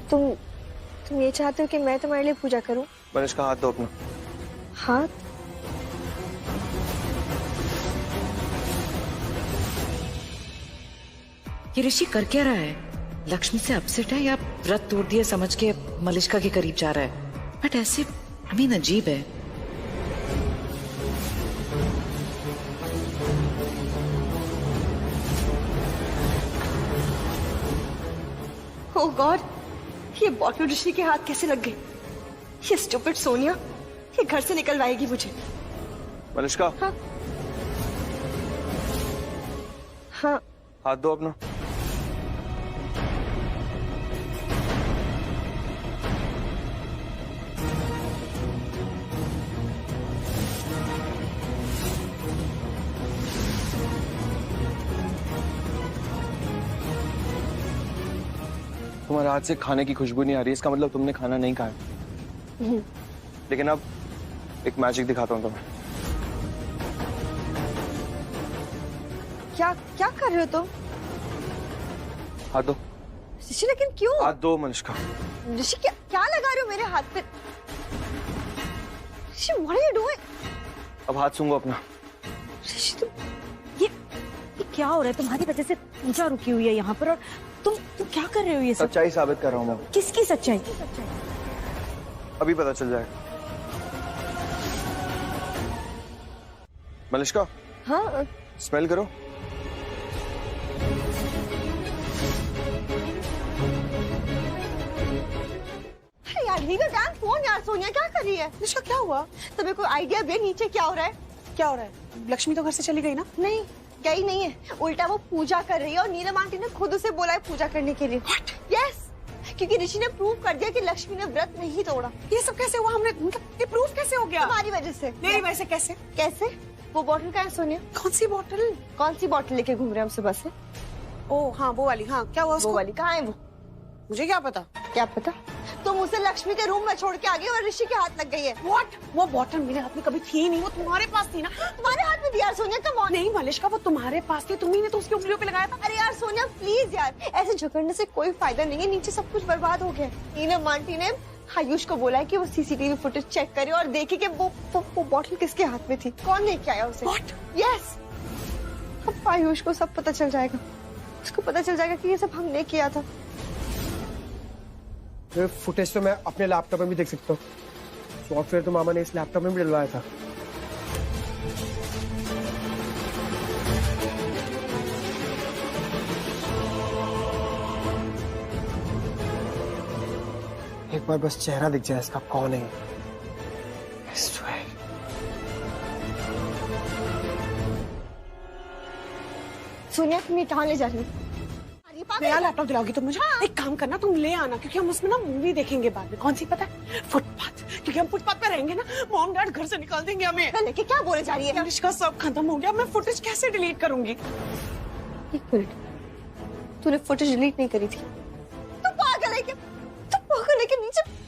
तुम ये चाहते हो कि मैं तुम्हारे लिए पूजा करूं? मलिश का हाथ दो अपना। हाथ? ये ऋषि कर क्या रहा है? लक्ष्मी से अपसेट है या व्रत तोड़ दिया समझ के मलिष्का के करीब जा रहा है? बट ऐसे अजीब है। ओह गॉड, ये बॉटल ऋषि के हाथ कैसे लग गई? ये स्टूपिड सोनिया, ये घर से निकलवाएगी मुझे। मलिष्का। हाँ हाँ, हाथ दो अपना। तुम्हारे हाथ से खाने की खुशबू नहीं आ रही, इसका मतलब तुमने खाना नहीं खाया। लेकिन अब एक मैजिक दिखाता हूँ तुम्हें। क्या क्या कर रहे हो तुम? हाथ दो। ऋषि, लेकिन क्यों? हाथ दो मलिष्का। ऋषि, क्या लगा रहे हो मेरे हाथ पे? ऋषि, what are you doing? अब हाथ सूंघो अपना। ऋषि, तुम ये क्या हो रहा है? तुम्हारी वजह से पूजा रुकी हुई है यहाँ पर, और तुम क्या कर रहे हो? ये सब सच्चाई साबित कर रहा हूँ मैं। किसकी सच्चाई? अभी पता चल जाएगा। मलिष्का। हाँ, स्मेल करो। अरे यार, लीव योर डैम फोन यार। सोनिया क्या कर रही है? निशा, क्या हुआ? तुम्हें कोई आइडिया भी है नीचे क्या हो रहा है? क्या हो रहा है? लक्ष्मी तो घर से चली गई ना? नहीं, गई नहीं है, उल्टा वो पूजा कर रही है, और नीलम आंटी ने खुद उसे बोला है पूजा करने के लिए। What? Yes, क्योंकि ऋषि ने प्रूव कर दिया कि लक्ष्मी ने व्रत नहीं तोड़ा। ये सब कैसे हुआ? हमने मतलब ये प्रूफ कैसे हो गया? तुम्हारी वजह से। मेरी वजह से कैसे? कैसे? वो बॉटल कहाँ है सोनिया? कौन सी बॉटल? कौन सी बॉटल लेके घूम रहे हैं हम सुबह से? ओ हाँ, वो वाली। हाँ, क्या हुआ उसको? वो वाली कहाँ है? वो मुझे क्या पता? क्या पता? तुम उसे लक्ष्मी के रूम में छोड़ के आ गई और ऋषि के हाथ लग गई है। What? वो बॉटल मेरे हाथ में कभी थी नहीं, वो तुम्हारे पास थी ना? तुम्हारे हाथ में दिया सोनिया, कम ऑन। नहीं मलिष्का, वो तुम्हारे पास थी, तुम्ही ने तो उसकी उंगलियों पे लगाया था। अरे यार सोनिया प्लीज यार, ऐसे झगड़ने से कोई फायदा नहीं है, नीचे सब कुछ बर्बाद हो गया। नीलम आंटी ने आयुष को बोला है कि वो सीसीटीवी फुटेज चेक करे और देखे कि वो बॉटल किसके हाथ में थी, कौन लेके आया उसे। What? यस, अब आयुष को सब पता चल जाएगा, उसको पता चल जाएगा कि ये सब हमने किया था। ये फुटेज तो मैं अपने लैपटॉप में भी देख सकता हूँ। सॉफ्टवेयर तो मामा ने इस लैपटॉप में भी डलवाया था। एक बार बस चेहरा दिख जाए इसका, कौन है? I swear. सोनिया तुम ये कहाँ ले जा रही हो? नया लैपटॉप दिलाओगी तुम मुझे? एक काम करना, तुम ले आना, क्योंकि हम उसमें ना मूवी देखेंगे बाद में। कौन सी पता है? फुटपाथ, क्योंकि हम फुटपाथ पे रहेंगे ना, मॉम डैड घर से निकाल देंगे हमें। लेके क्या बोले जा रही है? अनुष्का सब खत्म हो गया, मैं फुटेज कैसे डिलीट करूंगी? एक मिनट, तूने फुटेज डिलीट नहीं करी थी? तू पागल है क्या? तू पागल है क्या?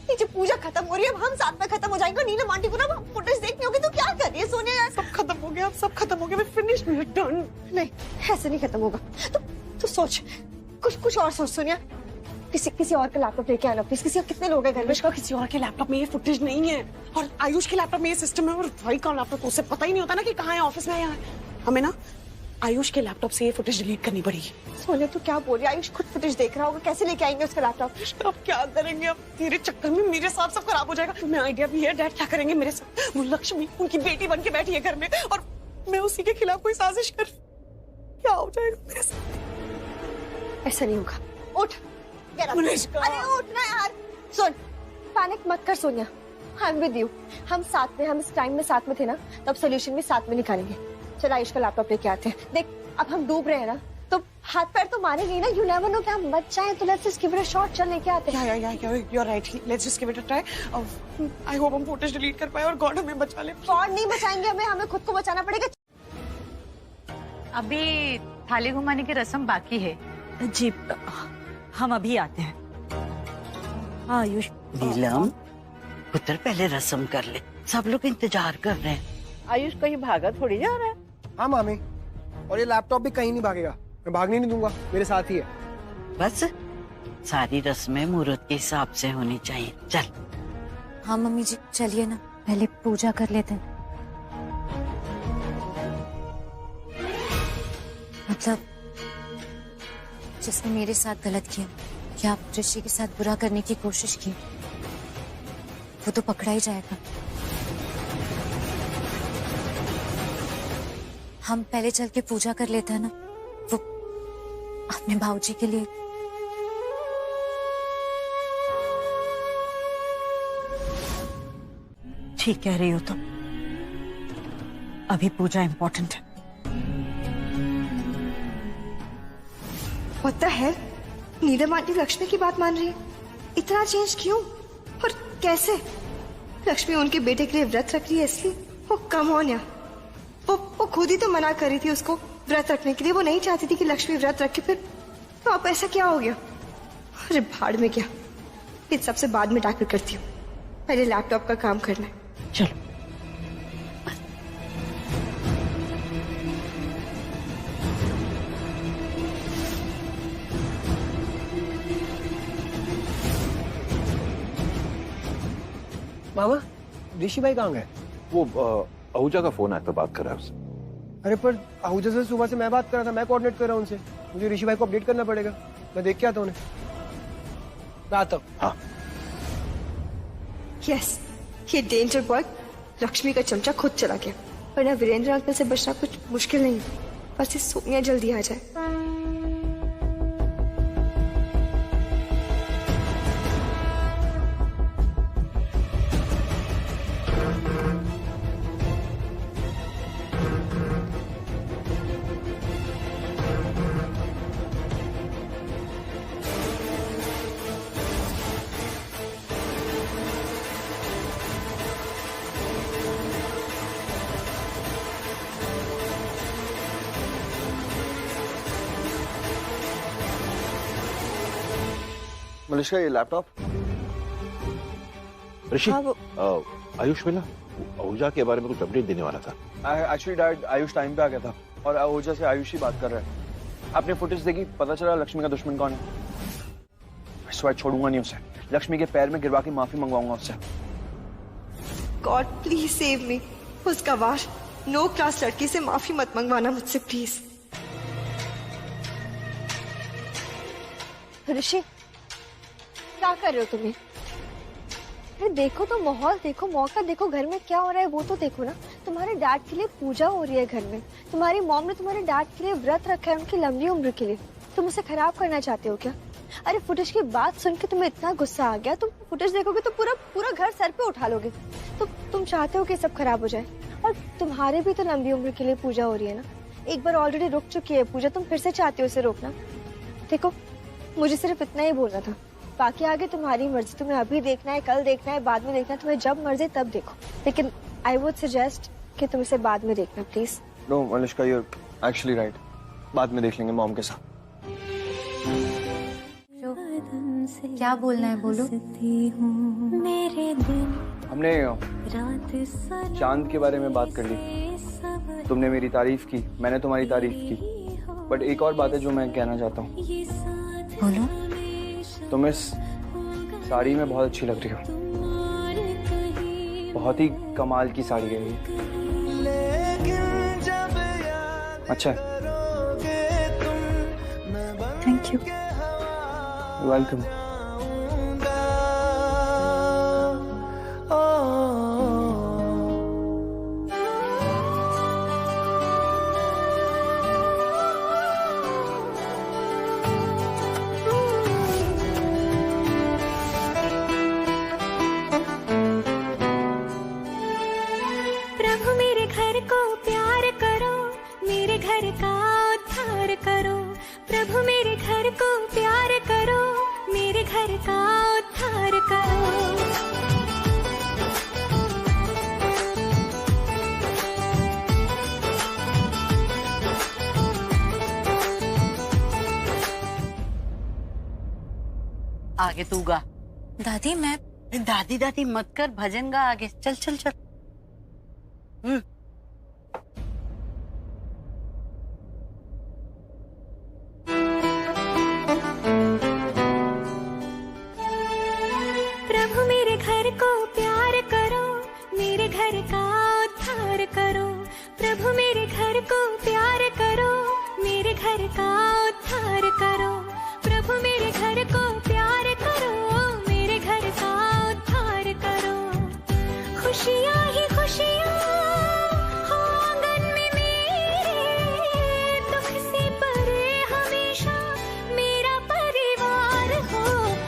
नीचे पूजा खत्म हो रही है, अब हम साथ में खत्म हो जाएंगे। नीलम आंटी को ना फुटेज देखनी होगी। तो क्या कर रही है सोनिया यार? सब खत्म हो गया, अब सब खत्म हो गया, मैं फिनिश, डन। नहीं, ऐसे नहीं खत्म होगा। तू सोच, कुछ और सोच सोनिया। किसी और का लैपटॉप लेके आना प्लीज। कितने लोग हैं घर में? किसी और के लैपटॉप में ये फुटेज नहीं है, और आयुष के लैपटॉप में ये सिस्टम है, और भाई का लैपटॉप उसे पता ही नहीं होता ना कि कहाँ है, ऑफिस में है। हमें ना आयुष के लैपटॉप से ये फुटेज डिलीट करनी पड़ेगी। सोनिया तू क्या बोल रही है? आयुष खुद फुटेज देख रहा होगा, कैसे लेके आएंगे उसका लैपटॉप? अब क्या करेंगे? अब तेरे चक्कर में मेरे साथ सब खराब हो जाएगा। तुम्हें आइडिया भी है डैड क्या करेंगे मेरे साथ? वो लक्ष्मी उनकी बेटी बन के बैठी है घर में, और मैं उसी के खिलाफ कोई साजिश कर, क्या हो जाएगा मेरे साथ? ऐसा नहीं होगा। उठ, अरे उठ ना यार। सुन, पैनिक मत कर Sonia, I am with you. हम साथ में, हम इस टाइम में साथ में थे ना, तब सोल्यूशन भी साथ में निकालेंगे। चल आयुष का लैपटॉप लेके आते हैं। देख अब हम डूब रहे हैं ना, तो हाथ पैर तो मारेंगे ना। यू नेवर नो कि हम बच जाएं, तो let's just give it a shot. चल लेके आते हैं। You are right, let's just give it a try. I hope हम फुटेज डिलीट कर पाए और गॉड हमें बचा ले। गॉड नहीं बचाएंगे हमें खुद को बचाना पड़ेगा। अभी थाली घुमाने की रस्म बाकी है जी, हम अभी आते हैं। आयुष, नीलम पुत्र पहले रस्म कर ले, सब लोग इंतजार कर रहे हैं। आयुष कहीं भागा थोड़ी जा रहा है। हाँ मामी, और ये लैपटॉप भी कहीं नहीं भागेगा, मैं भागने नहीं दूंगा, मेरे साथ ही है। बस सारी रस्में मुहूर्त के हिसाब से होनी चाहिए। चल। हाँ मम्मी जी, चलिए ना, पहले पूजा कर लेते हैं। मतलब जिसने मेरे साथ गलत किया, क्या ऋषि के साथ बुरा करने की कोशिश की, वो तो पकड़ा ही जाएगा। हम पहले चल के पूजा कर लेते हैं ना, वो अपने भाऊजी के लिए। ठीक कह रही हो तुम, अभी पूजा इंपॉर्टेंट है। What the hell? Neelam aunty Lakshmi की बात मान रही है? इतना चेंज क्यों और कैसे? लक्ष्मी उनके बेटे के लिए व्रत रख रही है इसलिए? वो कम ऑन यार, वो खुद ही तो मना कर रही थी उसको व्रत रखने के लिए। वो नहीं चाहती थी कि लक्ष्मी व्रत रखे, फिर तो अब ऐसा क्या हो गया? अरे भाड़ में क्या, इन सबसे बाद में टैकल करती हूँ, पहले लैपटॉप का काम करना है। चलो। मामा, ऋषि भाई कहाँ गए? वो आहूजा का फोन आया तो बात कर रहा है उससे। अरे पर आहूजा से सुबह से मैं बात कर रहा था, मैं कोऑर्डिनेट कर रहा हूँ उनसे। मुझे ऋषि भाई को अपडेट करना पड़ेगा, मैं देख के आता हूँ उन्हें। मैं आता हूँ। हाँ। यस, ये डेंजर बॉय लक्ष्मी का चमचा खुद चला गया, वरना वीरेंद्र अंकल से बचना कुछ मुश्किल नहीं है। बस ये सोनिया जल्दी आ जाए। मलिश्का, ये लैपटॉप। ऋषि, हाँ, आयुष मिला, आहूजा के बारे में कुछ अपडेट देने वाला था। एक्चुअली डैड, आयुष टाइम पे आ गया था और आहूजा से आयुष ही बात कर रहा है। आपने फुटेज देखी, पता चला लक्ष्मी का दुश्मन कौन है। इस बार छोड़ूंगा नहीं उसे, लक्ष्मी के पैर में गिरवा के माफी मंगवाऊंगा उससे। God please save me. उसका वार नो क्लास लड़की से माफी मत मंगवाना मुझसे प्लीज। ऋषि, क्या कर रहे हो तुम्हें? अरे देखो तो माहौल देखो, मौका देखो, घर में क्या हो रहा है वो तो देखो ना। तुम्हारे डैड के लिए पूजा हो रही है घर में, तुम्हारी मॉम ने तुम्हारे डैड के लिए व्रत रखा है उनकी लंबी उम्र के लिए। तुम उसे खराब करना चाहते हो क्या? अरे फुटेज की बात सुन के तुम्हें इतना गुस्सा आ गया, तुम फुटेज देखोगे तो पूरा घर सर पे उठा लोगे। तो तुम चाहते हो कि सब खराब हो जाए, और तुम्हारे भी तो लंबी उम्र के लिए पूजा हो रही है ना। एक बार ऑलरेडी रुक चुकी है पूजा, तुम फिर से चाहती हो उसे रोकना? देखो मुझे सिर्फ इतना ही बोलना था, बाकी आगे तुम्हारी मर्जी, तुम्हें अभी देखना है, कल देखना है, बाद में देखना है, तुम्हें जब मर्जी तब देखो, लेकिन आई वुड सजेस्ट कि तुम इसे बाद में देखना please. No Malishka, you are actually right, बाद में देख लेंगे मॉम के साथ। क्या बोलना है बोलो। हमने चांद के बारे में बात कर ली, तुमने मेरी तारीफ की, मैंने तुम्हारी तारीफ की, बट एक और बात है जो मैं कहना चाहता हूँ। बोलो। तुम इस साड़ी में बहुत अच्छी लग रही हो, बहुत ही कमाल की साड़ी है ये। अच्छा, थैंक यू। वेलकम। प्रभु मेरे घर को प्यार करो, मेरे घर का उद्धार करो। प्रभु मेरे घर को प्यार करो, मेरे घर का उद्धार करो। आगे तू गा। दादी मैं दादी दादी मत कर, भजन गा आगे। चल चल चल। प्रभु मेरे घर को प्यार करो, मेरे घर का उद्धार करो। प्रभु मेरे घर को प्यार करो, मेरे घर का उद्धार करो। प्रभु मेरे घर को प्यार करो, मेरे घर का उद्धार करो। खुशियाँ ही खुशियाँ हो आंगन में मेरे, दुख से परे हमेशा मेरा परिवार हो।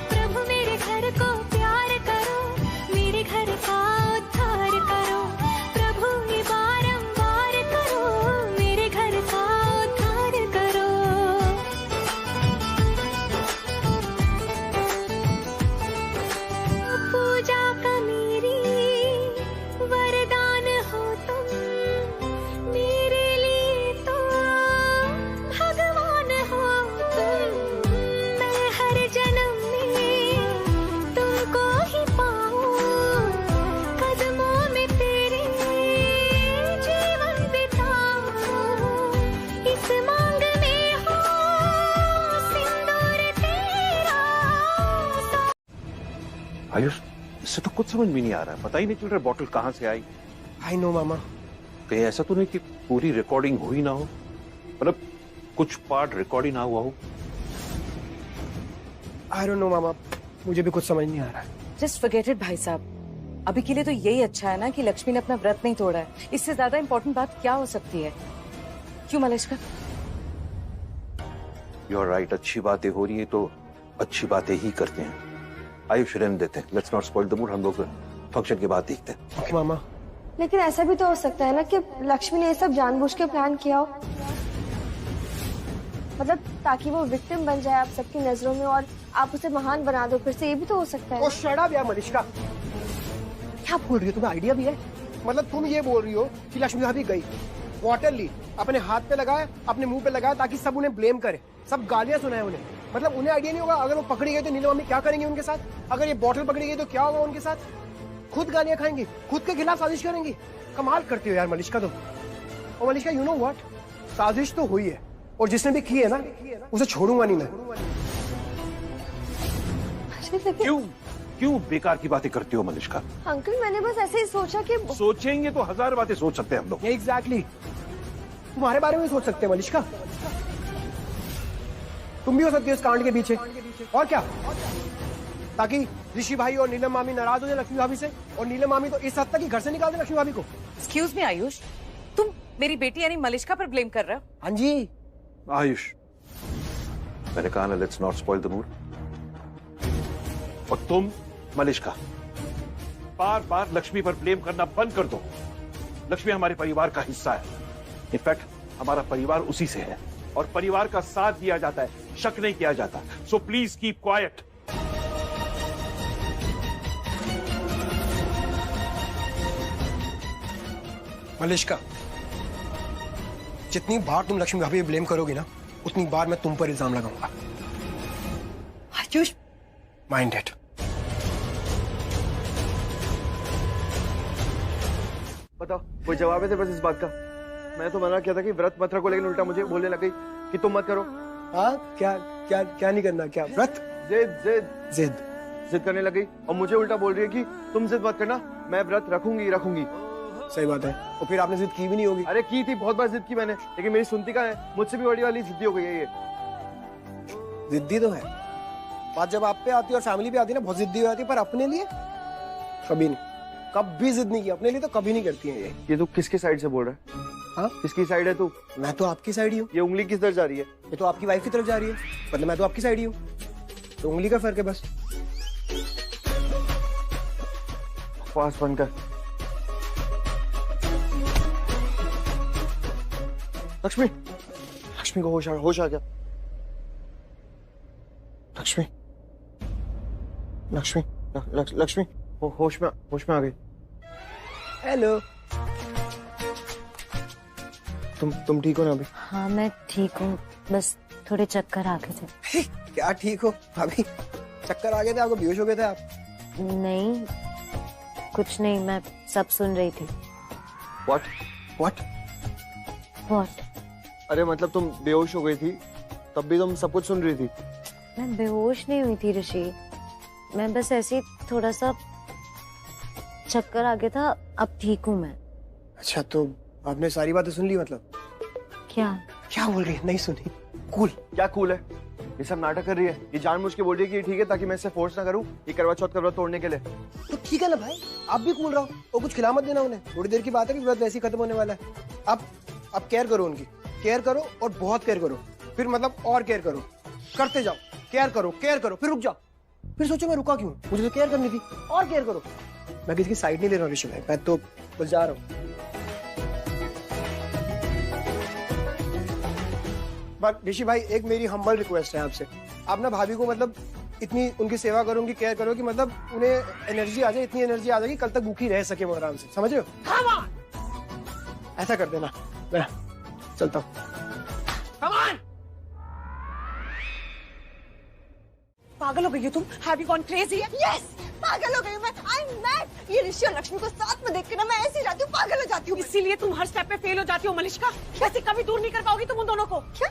प्रभु मेरे घर को प्यार करो, मेरे घर का उद्धार करो। प्रभु ये बारंबार करो, मेरे घर का उद्धार करो। पूजा का मेरी वरदान हो तुम, मेरे लिए तो भगवान हो तुम। मैं हर जन्म में तुमको ही पाऊं, कदमों में तेरे जीवन बिताऊं। इस मांग में हो सिंदूर तेरा। आयुष, इससे तो कुछ समझ में नहीं आ रहा है, पता ही नहीं चल रहा बॉटल कहाँ से आई। आई नो मामा। कहीं ऐसा तो नहीं कि पूरी रिकॉर्डिंग हुई ना हो, मतलब कुछ पार्ट रिकॉर्ड ही ना हुआ हो। आई डोंट नो मामा, मुझे भी कुछ समझ नहीं आ रहा है। जस्ट फॉरगेट इट भाई साहब। अभी के लिए तो यही अच्छा है ना कि लक्ष्मी ने अपना व्रत नहीं तोड़ा है। इससे ज्यादा इम्पोर्टेंट बात क्या हो सकती है? क्यों मलिश्का? यू आर राइट, अच्छी बातें हो रही है तो अच्छी बातें ही करते हैं। आयुष रहने देते हैं, let's not spoil the mood, हम लोग फंक्शन के बाद देखते हैं। ओके मामा। लेकिन ऐसा भी तो हो सकता है ना कि लक्ष्मी ने ये सब जानबूझ के प्लान किया हो, मतलब ताकि वो विक्टिम बन जाए आप सबकी नजरों में और आप उसे महान बना दो फिर से, ये भी तो हो सकता है। ओ शट अप यार मलिश्का, क्या बोल रही हो? तुम्हें आइडिया भी है? मतलब तुम ये बोल रही हो कि लक्ष्मी भाभी गई, वाटर ली, अपने हाथ पे लगाया, अपने मुंह पे लगाया ताकि सब उन्हें ब्लेम करे, सब गालियां सुनाए उन्हें। मतलब उन्हें आइडिया नहीं होगा अगर वो पकड़ी गई तो नीलम मम्मी क्या करेंगी उनके साथ? अगर ये बॉटल पकड़ी गई तो क्या होगा उनके साथ? खुद गालियां खाएंगी, खुद के खिलाफ साजिश करेंगी। कमाल करती हो यार मलिश्का तुम। और मलिश्का यू नो व्हाट, साजिश तो हुई है और जिसने भी की है ना उसे छोड़ूंगा नहीं मैं। क्यों क्यों बेकार की बातें करती हो मलिश्का? अंकल मैंने बस ऐसे ही सोचा कि सोचेंगे तो हजार बातें सोच सकते हैं हम लोग। एग्जैक्टली, तुम्हारे बारे में सोच सकते हैं मलिश्का। तुम भी हो सकती हो इस कांड के पीछे, और क्या, ताकि ऋषि भाई और नीलम मामी नाराज हो जाए लक्ष्मी भाभी से, और नीलम मामी तो इस हद तक कि घर से निकाल दे लक्ष्मी भाभी को। एक्सक्यूज मी आयुष, तुम मेरी बेटी यानी मलिश्का पर ब्लेम कर रहे हो? हाँ जी आयुष, मैंने कहा ना let's not spoil the mood. और तुम मलिश्का बार बार लक्ष्मी पर ब्लेम करना बंद कर दो। लक्ष्मी हमारे परिवार का हिस्सा है। इनफैक्ट हमारा परिवार उसी से है और परिवार का साथ दिया जाता है, शक नहीं किया जाता। So please keep quiet. Malishka, जितनी बार तुम लक्ष्मी भाभी ब्लेम करोगी ना, उतनी बार मैं तुम पर इल्जाम लगाऊंगा। Ayush, mind it. बताओ, कोई जवाब है तेरे पास इस बात का? मैं तो मना किया था कि व्रत मत रखो, लेकिन उल्टा मुझे बोलने लग गई कि तुम मत करो। हाँ, क्या क्या क्या नहीं करना? क्या व्रत? जिद जिद जिद जिद करने लग गई और मुझे उल्टा बोल रही है कि तुम जिद मत करना, मैं व्रत रखूंगी रखूंगी। सही बात है। और फिर आपने जिद की भी नहीं होगी। अरे की थी, बहुत बार जिद की मैंने, लेकिन मेरी सुनती कहाँ है? मुझसे भी बड़ी वाली जिद्दी हो गई है ये। जिद्दी तो है, बात जब आप पे आती है और फैमिली पे आती है ना, बहुत जिद्दी हो जाती है, पर अपने लिए कभी नहीं, कभी जिद नहीं की अपने लिए, तो कभी नहीं करती है ये तू किसके साइड से बोल रहा है? हाँ, किसकी साइड है तू? मैं तो आपकी साइड ही हूँ। ये उंगली किस तरफ जा रही है? ये तो आपकी वाइफ की तरफ जा रही है, मतलब मैं तो आपकी साइड ही हूँ, तो उंगली का फर्क है बस। फास्ट बंद कर। लक्ष्मी, लक्ष्मी को होश आ गया। लक्ष्मी, लक्ष्मी, लक्ष्मी होश में आ गई। हेलो, तुम ठीक हो ना अभी? हाँ मैं ठीक हूँ, बस थोड़े चक्कर आ गए थे। क्या ठीक हो भाभी? चक्कर आ गए थे आपको? बेहोश हो गए थे आप? नहीं, कुछ नहीं, मैं सब सुन रही थी। What? What? What? अरे मतलब तुम बेहोश हो गई थी, तब भी तुम सब कुछ सुन रही थी? मैं बेहोश नहीं हुई थी ऋषि, मैं बस ऐसे थोड़ा सा चक्कर आ गया था, अब ठीक हूँ मैं। अच्छा, तो आपने सारी बातें सुन ली मतलब? क्या क्या बोल रही है? नहीं सुनी। कूल। क्या कूल है? ये सब नाटक कर रही है, ये जानबूझ के बोल रही है कि ठीक है ताकि मैं इसे फोर्स ना करूं ये करवा चौथ का व्रत तोड़ने के लिए। तो ठीक है ना भाई, आप भी कूल रहो और कुछ खिला मत देना उन्हें। थोड़ी देर की बात है कि व्रत वैसे ही खत्म होने वाला है। आप केयर करो उनकी, केयर करो और बहुत केयर करो, फिर मतलब और केयर करो, करते जाओ, केयर करो, फिर रुक जाओ, फिर सोचो मैं रुका क्यों, मुझे तो केयर करनी थी, और केयर करो। मैं किसी की साइड नहीं ले रहा हूँ ऋषि भाई, मैं तो बस जा रहा हूँ। पर ऋषि भाई, एक मेरी हम्बल रिक्वेस्ट है आपसे, आप ना भाभी को मतलब इतनी उनकी सेवा करो, उनकी केयर करो कि मतलब उन्हें एनर्जी आ जाए, इतनी एनर्जी आ जाएगी कल तक भूखी रह सके वो आराम से, समझ रहे हो? ऐसा कर देना, मैं चलता हूँ। पागल हो गई हो तुम? Have you gone crazy? Yes, पागल हो गई हूँ मैं। I'm mad। ये ऋषि और लक्ष्मी को साथ में देख के ना मैं ऐसी जाती हूँ, पागल हो जाती हूँ। इसीलिए तुम हर स्टेप पे फेल हो जाती हो मलिष्का। कैसे कभी दूर नहीं कर पाओगी तुम उन दोनों को? क्या?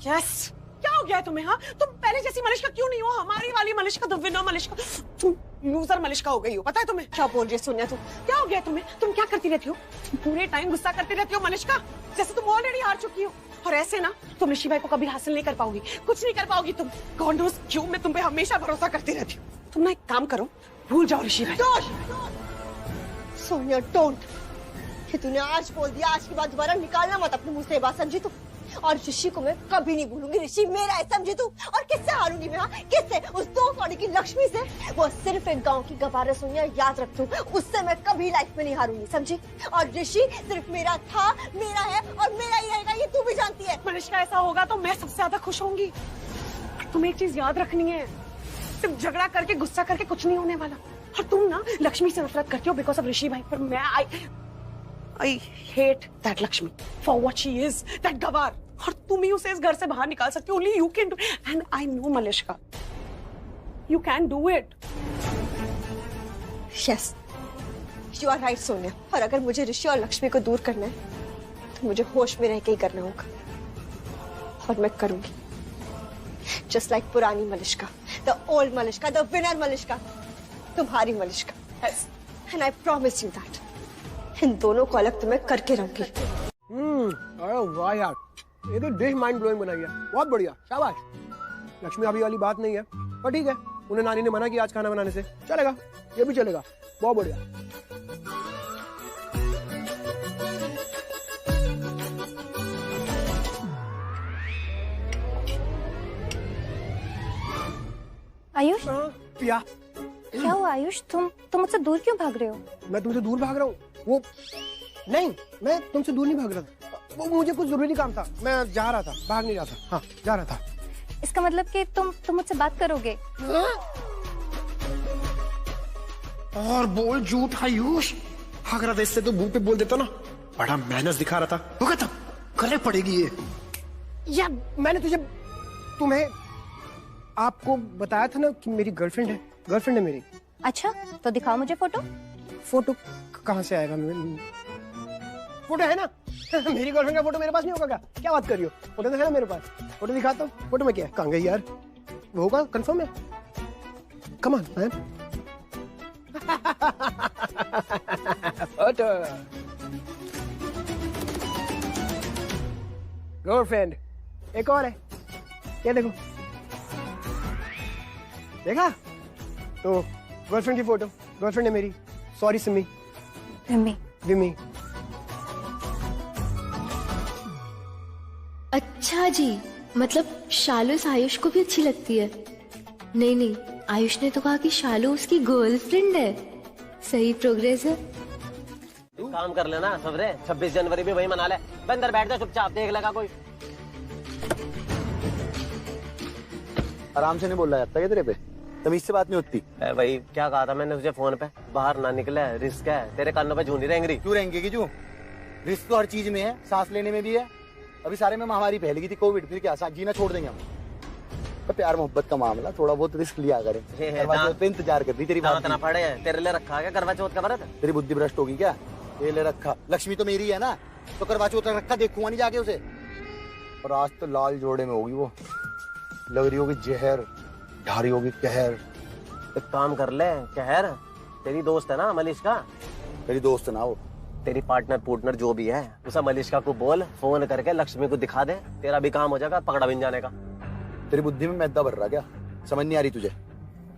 यस, क्या हो गया है तुम्हें? हाँ, तुम पहले जैसी मलिष्का क्यों नहीं हो? हमारी वाली मलिष्का, द विनर मलिष्का। तुम लूजर मलिष्का हो गई हो, पता है तुम्हें? क्या बोल रही है सोनिया तू? क्या हो गया तुम्हें? तुम क्या करती रहती हो? तुम पूरे टाइम गुस्सा करती रहती हो मलिष्का, जैसे तुम ऑलरेडी हार चुकी हो। और ऐसे ना तुम ऋषि भाई को कभी हासिल नहीं कर पाओगी, कुछ नहीं कर पाओगी तुम। गॉड नोस क्यों मैं तुम पे हमेशा भरोसा करती रहती हूँ। तुम ना एक काम करो, भूल जाओ ऋषि भाई। सोनिया डोंट, कि तूने आज बोल दिया, आज के बाद दोबारा निकालना मत अपने मुंह से बात, समझी तू? और ऋषि को मैं कभी नहीं भूलूंगी, ऋषि मेरा है, समझी तू? और किससे हारूंगी मैं? हाँ, किससे? उस दो कौड़ी की लक्ष्मी से। वो सिर्फ एक गांव की गवार है सोनिया, याद रख तू, उससे मैं कभी लाइफ में नहीं हारूंगी, समझी? और ऋषि सिर्फ मेरा था, मेरा है और मेरा ही रहेगा, ये तू भी जानती है। मलिष्का, ऐसा होगा तो मैं सबसे ज्यादा खुश होंगी। तुम्हें एक चीज याद रखनी है, सिर्फ झगड़ा करके गुस्सा करके कुछ नहीं होने वाला। और तुम ना लक्ष्मी से नफरत करती हो बिकॉज ऑफ ऋषि भाई, पर मैं I hate that Lakshmi for what she is, that गवार। और तुम ही उसे इस घर से बाहर निकाल सकती हो, only you can do, and I know Malishka, you can do it. Yes, you are right Sonia. और अगर मुझे ऋषि और लक्ष्मी को दूर करना है तो मुझे होश में रह के ही करना होगा, और मैं करूंगी। जस्ट लाइक पुरानी Malishka, the old Malishka, the winner Malishka, तुम्हारी Malishka. Yes, and I promise you that इन दोनों को अलग तुम्हें करके रहूंगी। अरे वाह यार, ये तो डिश माइंड ब्लोइंग बनाई है, बहुत बढ़िया, शाबाश। लक्ष्मी अभी वाली बात नहीं है, पर ठीक है, उन्हें नानी ने मना किया आज खाना बनाने से, चलेगा, ये भी चलेगा, बहुत बढ़िया। आयुष, पिया, क्या हुआ आयुष? तुम मुझसे दूर क्यों भाग रहे हो? मैं तुमसे दूर भाग रहा हूँ? वो नहीं, मैं तुमसे दूर नहीं भाग रहा था। वो मुझे कुछ जरूरी काम था, मैं जा रहा था, भाग नहीं रहा था। हाँ जा रहा था। इसका मतलब कि तुम मुझसे बात करोगे? हाँ? और बोल झूठ आयुष, भाग रहा था इससे तो मुंह पे बोल देता ना, बड़ा मेहनत दिखा रहा था, होगा तब करने पड़ेगी ये। यार मैंने तुम्हें आपको बताया था ना कि मेरी गर्लफ्रेंड है मेरी। अच्छा तो दिखाओ मुझे फोटो। फोटो कहाँ से आएगा? फोटो है ना मेरी गर्लफ्रेंड का फोटो मेरे पास नहीं होगा क्या बात कर रही हो? फोटो तो है ना मेरे पास, फोटो दिखाता हूँ। फोटो में क्या है? कहाँ गई यार? वो होगा कंफर्म है। Come on man. Photo girlfriend एक और है, ये देखो, देखा? तो गर्लफ्रेंड की फोटो, गर्लफ्रेंड है मेरी। सॉरी सिमी। विमी। अच्छा जी, मतलब शालू इस आयुष को भी अच्छी लगती है? नहीं, आयुष ने तो कहा कि शालू उसकी गर्लफ्रेंड है। सही प्रोग्रेस है। काम कर लेना सबरे, 26 जनवरी भी वही मना ले। अंदर बैठ जा चुपचाप, देख लेगा कोई। आराम से नहीं बोल रहा जाता क्या तेरे पे? तमीज से बात नहीं होती। भाई क्या कहा था मैंने तुझे फोन पे, बाहर ना निकले, रिस्क है। तेरे कानों पे झूठी रहेंगी। क्यों रहेंगे कि क्यों? रिस्क तो हर चीज में है, सांस लेने में भी है। अभी सारे में महामारी फैल गई थी, कोविड, फिर क्या जीना छोड़ देंगे हम? तो प्यार मोहब्बत का मामला, थोड़ा बहुत रिस्क लिया करें। करवा चौथ पे इंतजार कर दी तेरी बात ना पड़े। तेरे लिए रखा है करवा चौथ का व्रत? तेरी बुद्धि भ्रष्ट होगी क्या? ये ले रखा, लक्ष्मी तो मेरी है ना, तो करवा चौथ रखा, देखूंगा नहीं जाके उसे। और आज तो लाल जोड़े में होगी वो, लग रही होगी जहर, ढारी होगी कहर। एक काम कर ले, कहर तेरी दोस्त है ना मलिश्का? तेरी दोस्त ना वो, तेरी पार्टनर जो भी है, उसे मलिश्का को बोल, फोन करके लक्ष्मी को दिखा दे, तेरा भी काम हो जाएगा पकड़ा बिन जाने का। तेरी बुद्धि में मैदा भर रहा क्या? समझ नहीं आ रही तुझे?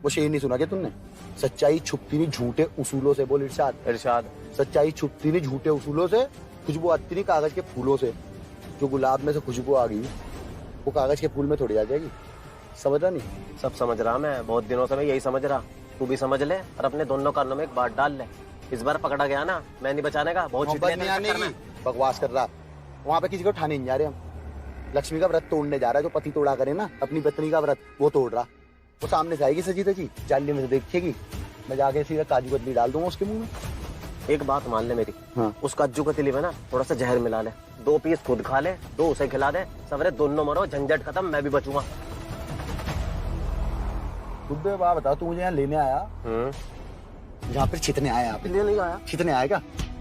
वो शेर नहीं सुना क्या तुमने? सच्चाई छुपती नहीं झूठे उसूलों से। बोल इरशाद। सच्चाई छुपती नहीं झूठे उसूलों से, खुशबू आती नहीं कागज के फूलों से। जो गुलाब में से खुशबू आ गई, वो कागज के फूल में थोड़ी आ जाएगी। समझ रहा नहीं? सब समझ रहा मैं, बहुत दिनों से मैं यही समझ रहा। तू भी समझ ले और अपने दोनों कानों में एक बात डाल ले। इस बार पकड़ा गया ना, मैं नहीं बचाने का। बहुत बकवास कर रहा। वहाँ पे किसी को उठाने नहीं जा रहे हम। लक्ष्मी का व्रत तोड़ने जा रहा है। जो पति तोड़ा करे ना अपनी पत्नी का व्रत, वो तोड़ रहा। वो सामने से आएगी सजी तजी, जाली में से देखेगी, मैं जाके सीधा काजू कतली डाल दूंगा उसके मुंह में। एक बात मान ले मेरी, हाँ। उस काजू कतली में ना थोड़ा सा जहर मिला ले, 2 पीस खुद खा ले, 2 उसे खिला दे, सवरे दोनों मरो, झंझट खत्म, मैं भी बचूंगा। तुझे बात बता, तू मुझे यहाँ लेने आया, यहाँ पर छितने आया? यहाँ पे नहीं आया। छितने आएगा?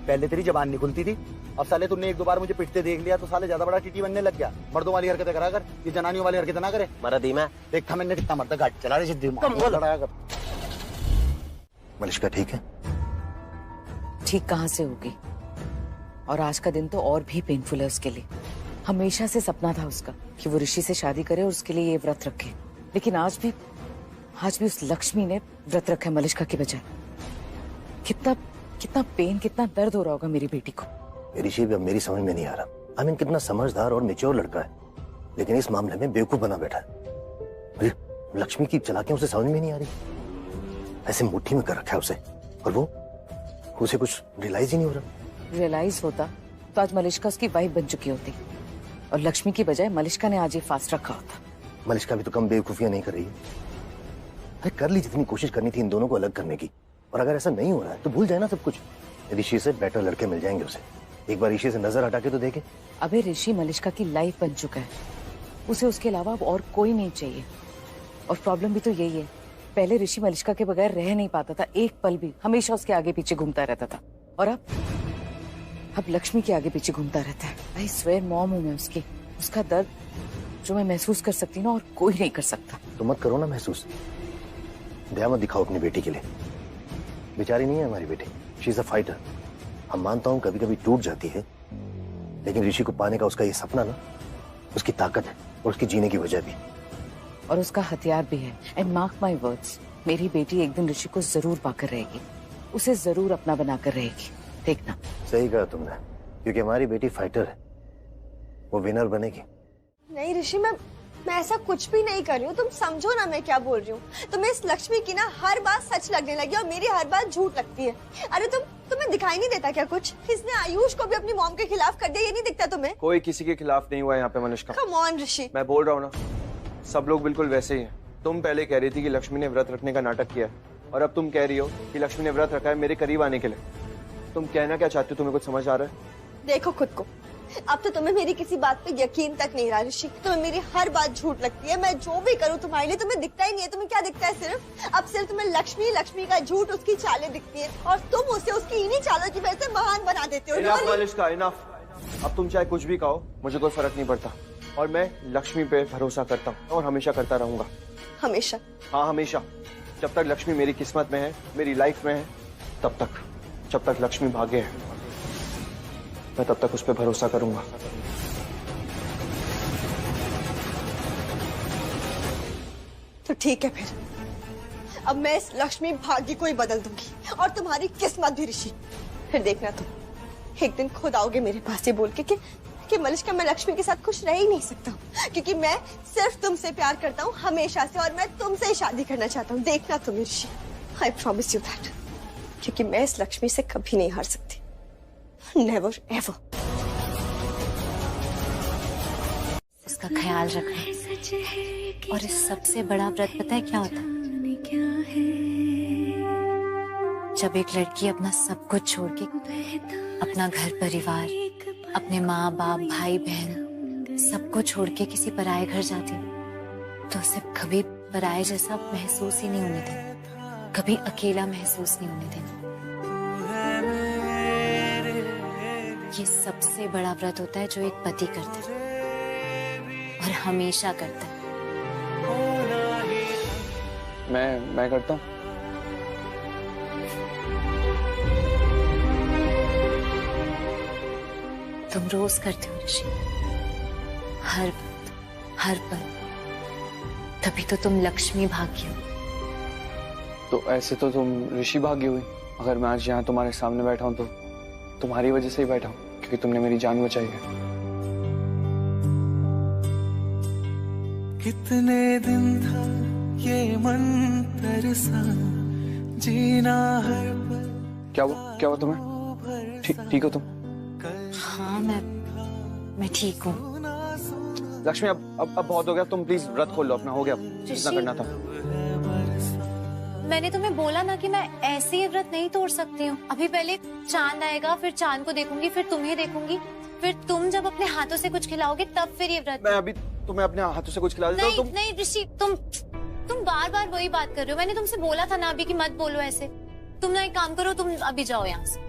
पहले तेरी जबान नहीं खुलती थी, अब साले तुमने 1-2 बार मुझे पिटते देख लिया तो साले ज्यादा बड़ा टीटी बनने लग गया। मर्दों वाली हरकतें करा कर, ये जनानियों वाली हरकतें ना करे। मर्द ही मैं देखा मैंने कितना मर्द गाड़ी चला रहे सिद्धि लड़ाया कर। मलिश्का ठीक है? ठीक कहाँ से होगी? और आज का दिन तो और भी पेनफुल है उसके लिए। हमेशा से सपना था उसका कि वो ऋषि से शादी करे और उसके लिए ये व्रत रखे, लेकिन आज भी उस लक्ष्मी ने व्रत रखा है मलिश्का के बजाय। कितना पेन, कितना दर्द हो रहा होगा मेरी बेटी को। ऋषि भी अब मेरी समझ में नहीं आ रहा। I mean, कितना समझदार और मैच्योर लड़का है, लेकिन इस मामले में बेवकूफ बना बैठा है। लक्ष्मी की चालाकियां उसे समझ में नहीं आ रही, ऐसे मुट्ठी में कर रखा है उसे, और उसे कुछ रियलाइज ही नहीं हो रहा। रियलाइज होता तो आज मलिश्का उसकी वाइफ बन चुकी होती, और लक्ष्मी की बजाय मलिश्का ने आज ये फास्ट रखा होता। मलिश्का भी तो कम बेवकूफियां नहीं कर रही है। अरे कर ली जितनी कोशिश करनी थी इन दोनों को अलग करने की, और अगर ऐसा नहीं हो रहा है तो भूल जाए ना सब कुछ। ऋषि से बेटर लड़के मिल जाएंगे उसे। एक बार ऋषि से नजर हटा के तो देखे। अबे ऋषि मलिश्का की लाइफ बन चुका है, उसे उसके अलावा अब और कोई नहीं चाहिए। और प्रॉब्लम भी तो यही है, पहले ऋषि मलिश्का के बगैर रह नहीं पाता था एक पल भी, हमेशा उसके आगे पीछे घूमता रहता था, और अब लक्ष्मी के आगे पीछे घूमता रहता है। आई स्वेयर मॉम हूं मैं उसकी, उसका दर्द जो मैं महसूस कर सकती हूँ ना, और कोई नहीं कर सकता। तो मत करो ना महसूस, दया मत दिखाओ अपनी बेटी के लिए। बेचारी नहीं है हमारी बेटी, शी इज अ फाइटर। हम मानता हूँ कभी कभी टूट जाती है, लेकिन ऋषि को पाने का उसका ये सपना ना, उसकी ताकत है और उसकी जीने की वजह भी, और उसका हथियार भी है। एंड मार्क माई वर्ड्स, मेरी बेटी एक दिन ऋषि को जरूर पाकर रहेगी, उसे जरूर अपना बनाकर रहेगी, देखना। सही कहा तुमने, क्योंकि हमारी बेटी फाइटर है, वो विनर बनेगी। नहीं ऋषि, मैं ऐसा कुछ भी नहीं कर रही हूँ, तुम समझो ना मैं क्या बोल रही हूँ। तुम्हें इस लक्ष्मी की ना हर बात सच लगने लगी और मेरी हर बात झूठ लगती है। अरे तुम तुम्हें दिखाई नहीं देता क्या कुछ? इसने आयुष को भी अपनी मॉम के खिलाफ कर दिया, ये नहीं दिखता तुम्हें? कोई किसी के खिलाफ नहीं हुआ यहाँ पे मनुष्का। कम ऑन ऋषि। मैं बोल रहा हूँ ना, सब लोग बिल्कुल वैसे ही हैं। तुम पहले कह रही थी कि लक्ष्मी ने व्रत रखने का नाटक किया है, और अब तुम कह रही हो कि लक्ष्मी ने व्रत रखा है मेरे करीब आने के लिए। तुम कहना क्या चाहती हो? तुम्हें कुछ समझ आ रहा है? देखो खुद को, अब तो तुम्हें मेरी किसी बात पे यकीन तक नहीं रहा ऋषि। तुम्हें मेरी हर बात झूठ लगती है। मैं जो भी करूँ तुम्हारे लिए तुम्हें दिखता ही नहीं है। तुम्हें क्या दिखता है? अब सिर्फ तुम्हें लक्ष्मी का झूठ, उसकी चालें दिखती है, और तुम उसे उसकी इन्हीं चालों की वजह से महान बना देते हो। Enough Malishka, enough. अब तुम चाहे कुछ भी कहो, मुझे कोई फर्क नहीं पड़ता, और मैं लक्ष्मी पे भरोसा करता हूँ और हमेशा करता रहूंगा। हमेशा? हाँ, हमेशा। जब तक लक्ष्मी मेरी किस्मत में है, मेरी लाइफ में है, तब तक। जब तक लक्ष्मी भाग्य है, मैं तब तक उस पर भरोसा करूंगा। तो ठीक है फिर, अब मैं इस लक्ष्मी भाग्य को ही बदल दूंगी, और तुम्हारी किस्मत भी ऋषि। फिर देखना तुम एक दिन खुद आओगे मेरे पास ये बोल के कि मलिश्का, मैं लक्ष्मी के साथ खुश रह ही नहीं सकता हूँ, क्योंकि मैं सिर्फ तुमसे प्यार करता हूँ हमेशा से, और मैं तुमसे ही शादी करना चाहता हूँ। देखना तुम ऋषि, आई प्रॉमिस यू दैट, क्योंकि मैं इस लक्ष्मी से कभी नहीं हार सकती। Never ever. उसका ख्याल रखना। और इस सबसे बड़ा व्रत पता है क्या होता है? जब एक लड़की अपना सब कुछ छोड़ के, अपना घर परिवार, अपने माँ बाप, भाई बहन, सबको छोड़ के किसी पराये घर जाती है, तो उसे कभी पराये जैसा महसूस ही नहीं होने देना, कभी अकेला महसूस नहीं होने देना। ये सबसे बड़ा व्रत होता है जो एक पति करता है, और हमेशा करता है। मैं करता हूँ। तुम रोज करते हो ऋषि, हर वक्त, हर पल। तभी तो तुम लक्ष्मी भाग्य हो। तो ऐसे तो तुम ऋषि भाग्य हुई। अगर मैं आज यहाँ तुम्हारे सामने बैठा हूँ तो तुम्हारी वजह से ही बैठा हूँ, क्योंकि तुमने मेरी जान बचाई है। कितने दिन था ये मन तरसा, जीना हर पल। क्या हुआ तुम्हें? ठीक हो तुम? हाँ, मैं ठीक हूँ। लक्ष्मी, अब बहुत हो गया। तुम प्लीज व्रत खोल लो अपना। हो गया जितना करना था। मैंने तुम्हें बोला ना कि मैं ऐसे ही व्रत नहीं तोड़ सकती हूँ। अभी पहले चांद आएगा, फिर चांद को देखूंगी, फिर तुम्हें देखूंगी, फिर तुम जब अपने हाथों से कुछ खिलाओगे तब फिर ये व्रत। मैं अभी तुम्हें अपने हाथों से कुछ खिला देता हूँ। नहीं ऋषि, तुम बार बार वही बात कर रहे हो। मैंने तुमसे बोला था ना अभी कि मत बोलो ऐसे। तुम ना एक काम करो, तुम अभी जाओ यहाँ से।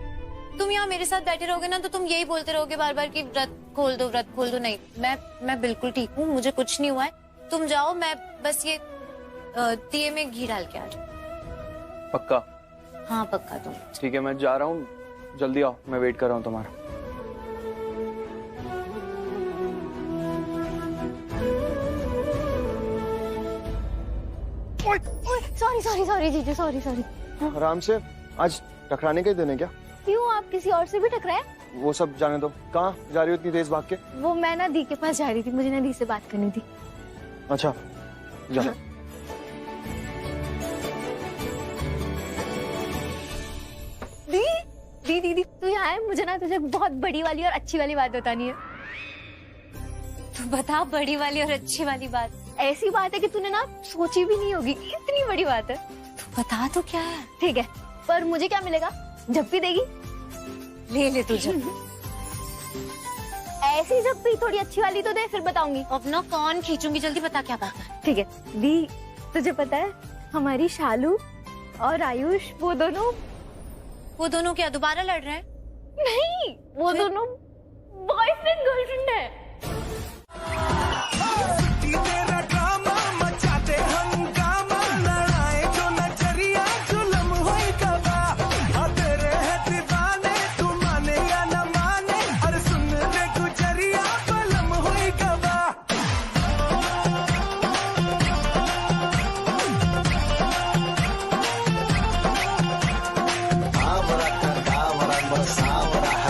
तुम यहाँ मेरे साथ बैठे रहोगे ना तो तुम यही बोलते रहोगे बार बार कि व्रत खोल दो, व्रत खोल दो। नहीं, मैं बिल्कुल ठीक हूँ, मुझे कुछ नहीं हुआ है। तुम जाओ, मैं बस ये दिए में घी डाल के आ रही हूँ। पक्का? हाँ पक्का। तुम ठीक है, मैं जा रहा हूँ, जल्दी आओ, मैं वेट कर रहा हूँ तुम्हारा। सॉरी जीजू, सॉरी। आराम से। आज टकराने के दिन है क्या? क्यों, आप किसी और से भी टकराए? वो सब जाने दो। कहाँ जा रही हो इतनी तेज भाग के? वो मैं ना दी के पास जा रही थी, मुझे ना दी से बात करनी थी। अच्छा, जा। हाँ। दी तू यहाँ है, मुझे ना तुझे बहुत बड़ी वाली और अच्छी वाली बात बतानी है। तो बता बड़ी वाली और अच्छी वाली बात। ऐसी बात है कि तूने ना सोची भी नहीं होगी, इतनी बड़ी बात है। तो बता तो क्या है। ठीक है, पर मुझे क्या मिलेगा? झप्पी देगी? ले तू झप्पी। ऐसी झप्पी, थोड़ी अच्छी वाली तो दे, फिर बताऊंगी। अपना कान खींचूंगी, जल्दी बता क्या बात है। ठीक है दी, तुझे पता है हमारी शालू और आयुष वो दोनों क्या दोबारा लड़ रहे हैं? नहीं, वो दोनों बॉयफ्रेंड गर्लफ्रेंड है। सावरा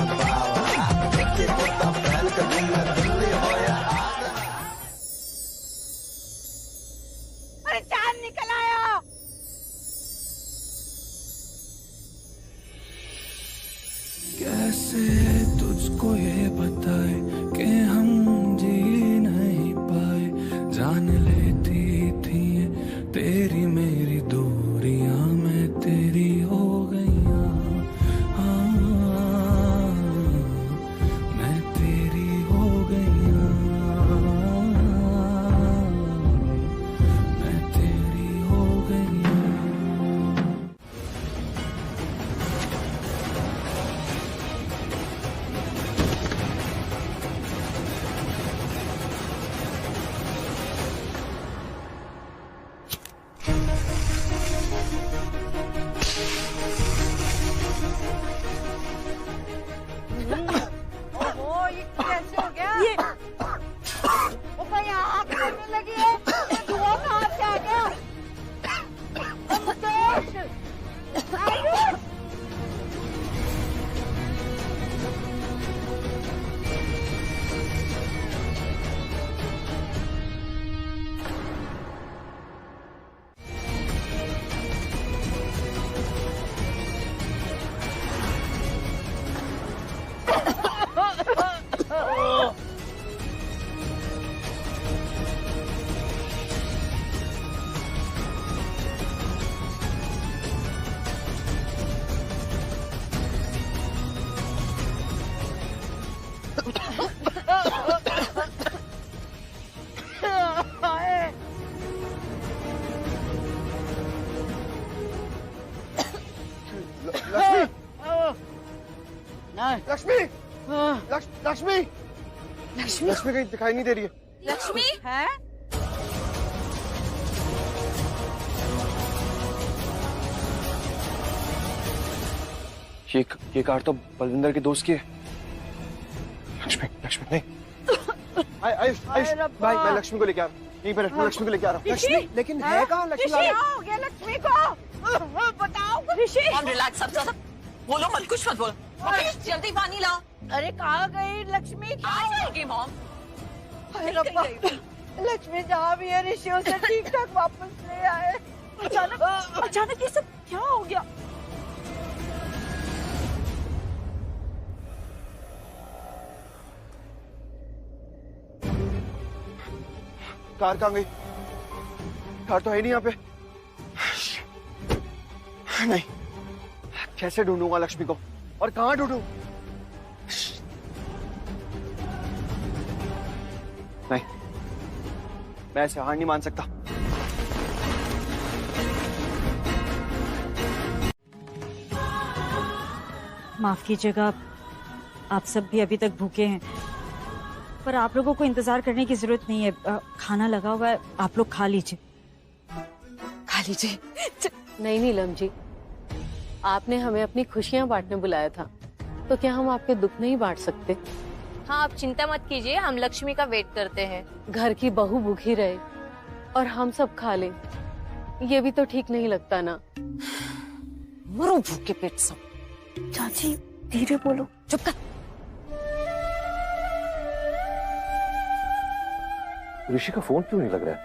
लक्ष्मी कहीं दिखाई नहीं दे रही है। लक्ष्मी है? ये कार तो बलविंदर के दोस्त की है। लक्ष्मी लक्ष्मी नहीं। आयुष भाई मैं लक्ष्मी को लेके आ रहा हूँ। नहीं पर मैं लक्ष्मी को लेके आ रहा हूँ। लक्ष्मी लेकिन है कहाँ लक्ष्मी? क्या हो गया लक्ष्मी को? बताओ ऋषि। रिलैक्स सब ज्यादा बोलो मत, कुछ मत बोलो। जल्दी पानी लाओ। अरे कहाँ गई लक्ष्मी? कहाँ जाएगी मॉम? लक्ष्मी जहाँ भी है ऋषि उसे ठीक ठाक वापस ले आए। अचानक ये सब क्या हो गया? कार कहाँ गई? कार तो है नहीं यहाँ पे। नहीं, कैसे ढूंढूंगा लक्ष्मी को और कहाँ ढूंढूं? नहीं, मैं ऐसे हार नहीं मान सकता। माफ कीजिएगा, आप सब भी अभी तक भूखे हैं, पर आप लोगों को इंतजार करने की जरूरत नहीं है। खाना लगा हुआ है, आप लोग खा लीजिए। खा लीजिए। नहीं नीलम जी, आपने हमें अपनी खुशियां बांटने बुलाया था, तो क्या हम आपके दुख नहीं बांट सकते? हाँ, आप चिंता मत कीजिए, हम लक्ष्मी का वेट करते हैं। घर की बहू भूखी रहे और हम सब खा लें, ये भी तो ठीक नहीं लगता ना। मरो भूखे पेट सब। चाची धीरे बोलो। चुप कर। ऋषि का फोन क्यों नहीं लग रहा है?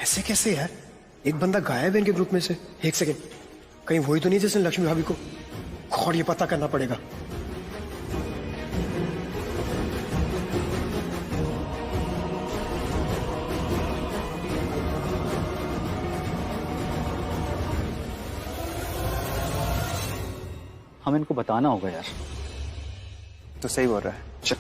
ऐसे कैसे यार? एक बंदा गायब है इनके ग्रुप में से। एक सेकंड, कहीं वही तो नहीं जिसने लक्ष्मी भाभी को? और ये पता करना पड़ेगा। हमें इनको बताना होगा यार। तो सही बोल रहा है। चल।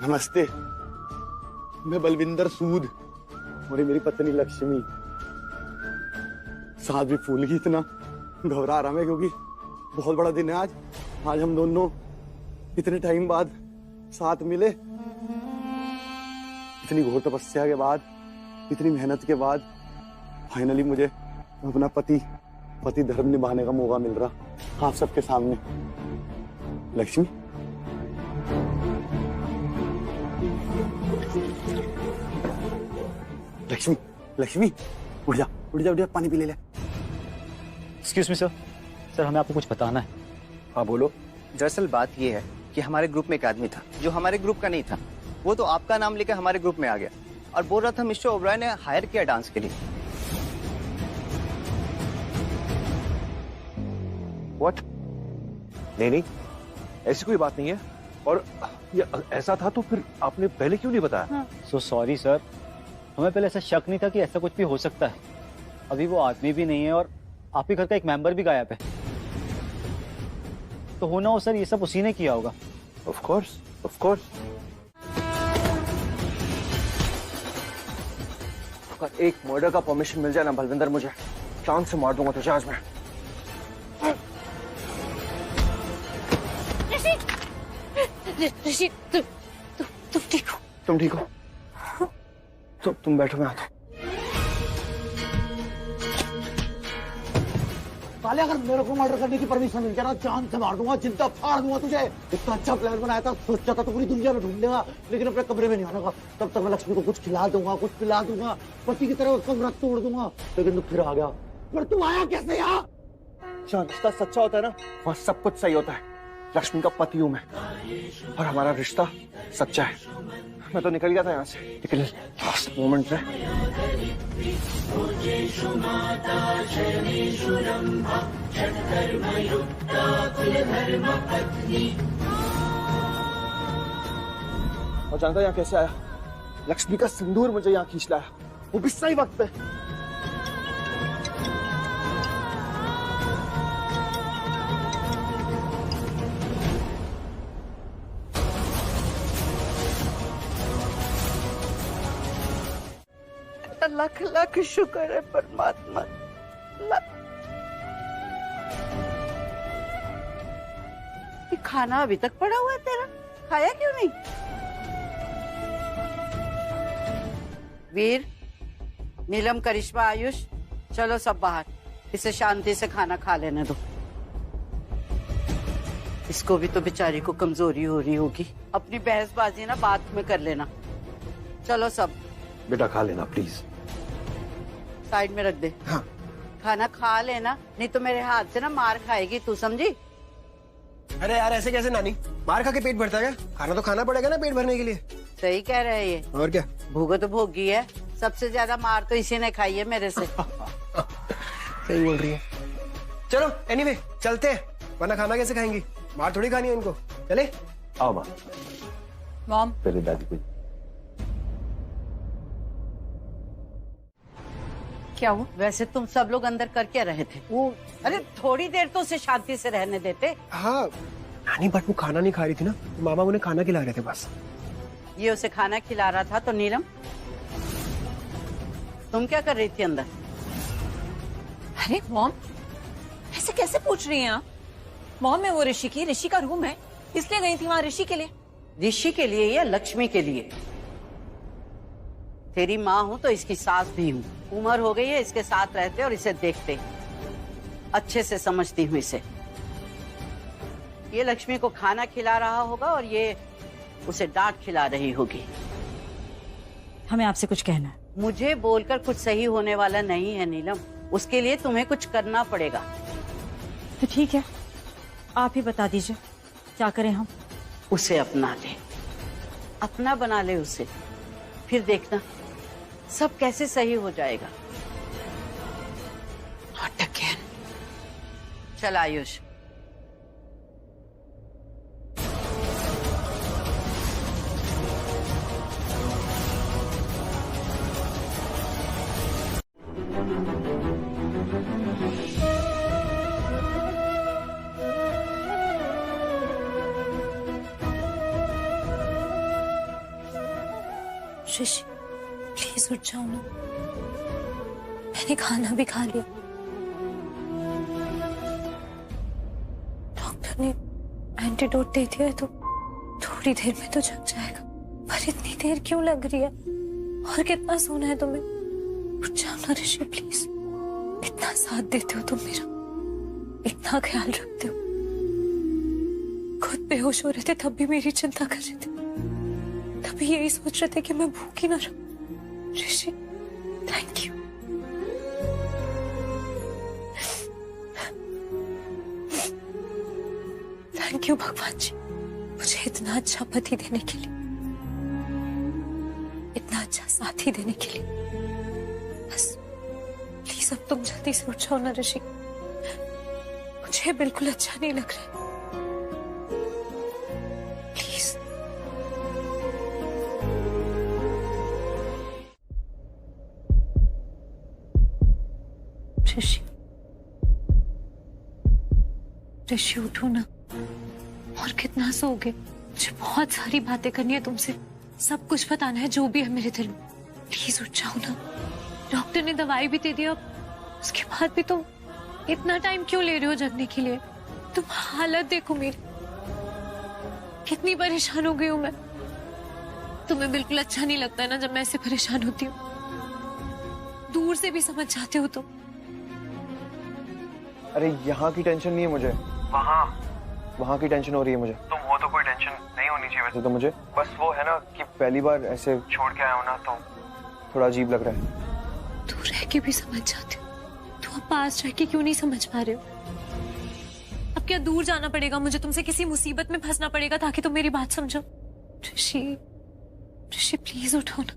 नमस्ते, मैं बलविंदर सूद और ये मेरी पत्नी लक्ष्मी। साथ भी फूल की इतना घबरा रहा मैं, क्योंकि बहुत बड़ा दिन है आज। आज हम दोनों इतने टाइम बाद साथ मिले, इतनी घोर तपस्या के बाद, इतनी मेहनत के बाद फाइनली मुझे अपना पति धर्म निभाने का मौका मिल रहा आप सबके सामने। लक्ष्मी, लक्ष्मी, लक्ष्मी उठ जा, उठ जा, उठ जा, पानी पी ले। एक्सक्यूज मी सर, सर हमें आपको कुछ बताना है। हाँ बोलो। दरअसल बात ये है कि हमारे ग्रुप में एक आदमी था जो हमारे ग्रुप का नहीं था। वो तो आपका नाम लेकर हमारे ग्रुप में आ गया और बोल रहा था मिस्टर ओबराय ने हायर किया डांस के लिए। व्हाट? नहीं, ऐसी कोई बात नहीं है। और ये ऐसा था तो फिर आपने पहले क्यों नहीं बताया? सो सॉरी सर, हमें पहले ऐसा शक नहीं था कि ऐसा कुछ भी हो सकता है। अभी वो आदमी भी नहीं है और आपके घर का एक मेंबर भी गायब है, तो होना हो सर ये सब उसी ने किया होगा। Of course, of course. अगर एक मर्डर का परमिशन मिल जाए ना बलविंदर, मुझे चांद से मार दूंगा तुझे आज मैं। ऋषि तुम ठीक हो? तुम ठीक हो? तो तुम बैठो, मैं आता हूं। साले, अगर मेरे को मर्डर करने की परमिशन मिल जाए ना, जान से मार दूंगा, जिंदा फाड़ दूंगा तुझे। इतना अच्छा प्लान बनाया था, सोचा था तो पूरी दुनिया में ढूंढ लेगा, लेकिन अपने कमरे में नहीं आने का। तब तक मैं लक्ष्मी को कुछ खिला दूंगा, कुछ पिला दूंगा, पति की तरह उसका व्रत तोड़ दूंगा। लेकिन तू फिर आ गया। पर तू आया कैसे यहाँ? जहाँ रिश्ता सच्चा होता है ना, वहाँ सब कुछ सही होता है। लक्ष्मी का पति हूं मैं और हमारा रिश्ता सच्चा है। मैं तो निकल गया था यहाँ से, लेकिन लास्ट मोमेंट में और जानता यहाँ कैसे आया? लक्ष्मी का सिंदूर मुझे यहाँ खींच लाया, वो भी सही वक्त पे। लख लख शुक्र है परमात्मा। ये खाना अभी तक पड़ा हुआ है तेरा, खाया क्यों नहीं? वीर, नीलम, करिश्मा, आयुष, चलो सब बाहर, इसे शांति से खाना खा लेने दो। इसको भी तो बेचारी को कमजोरी हो रही होगी। अपनी बहसबाजी ना बाद में कर लेना। चलो सब। बेटा खा लेना प्लीज। साइड में रख दे। हाँ। खाना खा लेना, नहीं तो मेरे हाथ से ना मार खाएगी, तू समझी? अरे यार ऐसे कैसे नानी, मार खा के पेट भरता है क्या? खाना तो खाना पड़ेगा ना पेट भरने के लिए। सही कह रहे हैं ये। और क्या, भूखो तो भोगी है। सबसे ज्यादा मार तो इसी ने खाई है मेरे से। सही बोल रही है। चलो एनीवे चलते हैं, वरना खाना कैसे खाएंगी? मार थोड़ी खानी है इनको। चले आओ माँ। मॉम पहले दादी को। क्या हुआ? वैसे तुम सब लोग अंदर कर क्या रहे थे? वो अरे थोड़ी देर तो उसे शांति से रहने देते। हाँ नानी, बट वो खाना नहीं खा रही थी ना, तो मामा उन्हें खाना खिला रहे थे बस। ये उसे खाना खिला रहा था, तो नीलम तुम क्या कर रही थी अंदर? अरे मॉम, ऐसे कैसे पूछ रही हैं आप? मॉम है वो ऋषि का रूम है, इसलिए गई थी वहां ऋषि के लिए। ऋषि के लिए या लक्ष्मी के लिए? तेरी माँ हूँ तो इसकी सास भी हूँ। उम्र हो गई है इसके साथ रहते और इसे देखते, अच्छे से समझती हूँ इसे। ये लक्ष्मी को खाना खिला रहा होगा और ये उसे डांट खिला रही होगी। हमें आपसे कुछ कहना है। मुझे बोलकर कुछ सही होने वाला नहीं है नीलम, उसके लिए तुम्हें कुछ करना पड़ेगा। तो ठीक है, आप ही बता दीजिए क्या करें हम? उसे अपना ले, अपना बना ले उसे, फिर देखना सब कैसे सही हो जाएगा। Not again. चल आयुष। ऋषि प्लीज उठ जाओ ना, मैंने खाना भी खा लिया। डॉक्टर ने एंटीडोट दे दिया है तो थोड़ी देर में तो जग जाएगा, पर इतनी देर क्यों लग रही है? और कितना सोना है तुम्हें? उठ जाओ ना ऋषि प्लीज। इतना साथ देते हो तुम मेरा, इतना ख्याल रखते हो। खुद बेहोश हो रहे थे तब भी मेरी चिंता कर रहे थे, तभी यही सोच रहे थे कि मैं भूखी ना रहूं। ऋषि थैंक यू। थैंक यू भगवान जी, मुझे इतना अच्छा पति देने के लिए, इतना अच्छा साथी देने के लिए। बस प्लीज अब तुम जल्दी से उठ जाओ ना ऋषि, मुझे बिल्कुल अच्छा नहीं लग रहा है। प्लीज। ऋषि उठो ना, और कितना सोओगे? मुझे बहुत सारी बातें करनी है तुमसे, सब कुछ बताना है जो भी है मेरे दिल में। प्लीज उठ जाओ ना। डॉक्टर ने दवाई भी दे दिया, उसके बाद भी तुम इतना टाइम क्यों ले रहे हो जगने के लिए? तुम हालत देखो मेरी, कितनी परेशान हो गई हूं मैं। तुम्हें बिल्कुल अच्छा नहीं लगता है ना जब मैं ऐसे परेशान होती हूँ? दूर से भी समझ जाते हो तुम। अरे यहाँ की टेंशन नहीं है मुझे, वहाँ की टेंशन हो रही है मुझे। तो वो तो कोई टेंशन नहीं होनी चाहिए वैसे तो मुझे बस वो है ना कि पहली बार ऐसे छोड़ के आया हूँ ना, तो थोड़ा अजीब लग रहा है। दूर रह के भी समझ जाते हो, तो अब पास रह के क्यों नहीं समझ पा रहे हो? अब क्या दूर जाना पड़ेगा मुझे? तुमसे किसी मुसीबत में फंसना पड़ेगा ताकि तुम मेरी बात समझो? ऋषि ऋषि प्लीज उठो ना।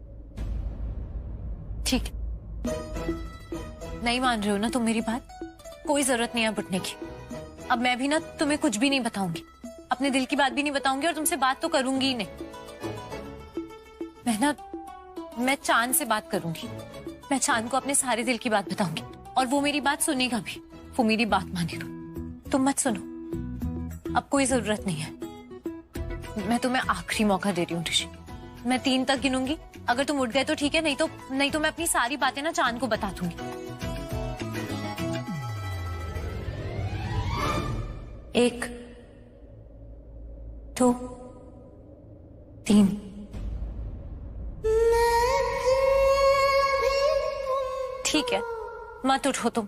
ठीक, नहीं मान रहे हो ना तुम मेरी बात? कोई जरूरत नहीं है उठने की। अब मैं भी ना तुम्हें कुछ भी नहीं बताऊंगी, अपने दिल की बात भी नहीं बताऊंगी, और तुमसे बात तो करूंगी ही नहीं। मैं चांद से बात करूंगी, मैं चांद को अपने सारे दिल की बात बताऊंगी, और वो मेरी बात सुनेगा भी, वो मेरी बात मानेगा। तुम मत सुनो, अब कोई जरूरत नहीं है। मैं तुम्हें आखिरी मौका दे रही हूँ ऋषि, मैं 3 तक गिनूंगी, अगर तुम उठ गए तो ठीक है, नहीं तो मैं अपनी सारी बातें ना चांद को बता दूंगी। 1 2 3। ठीक है, मत उठो तुम,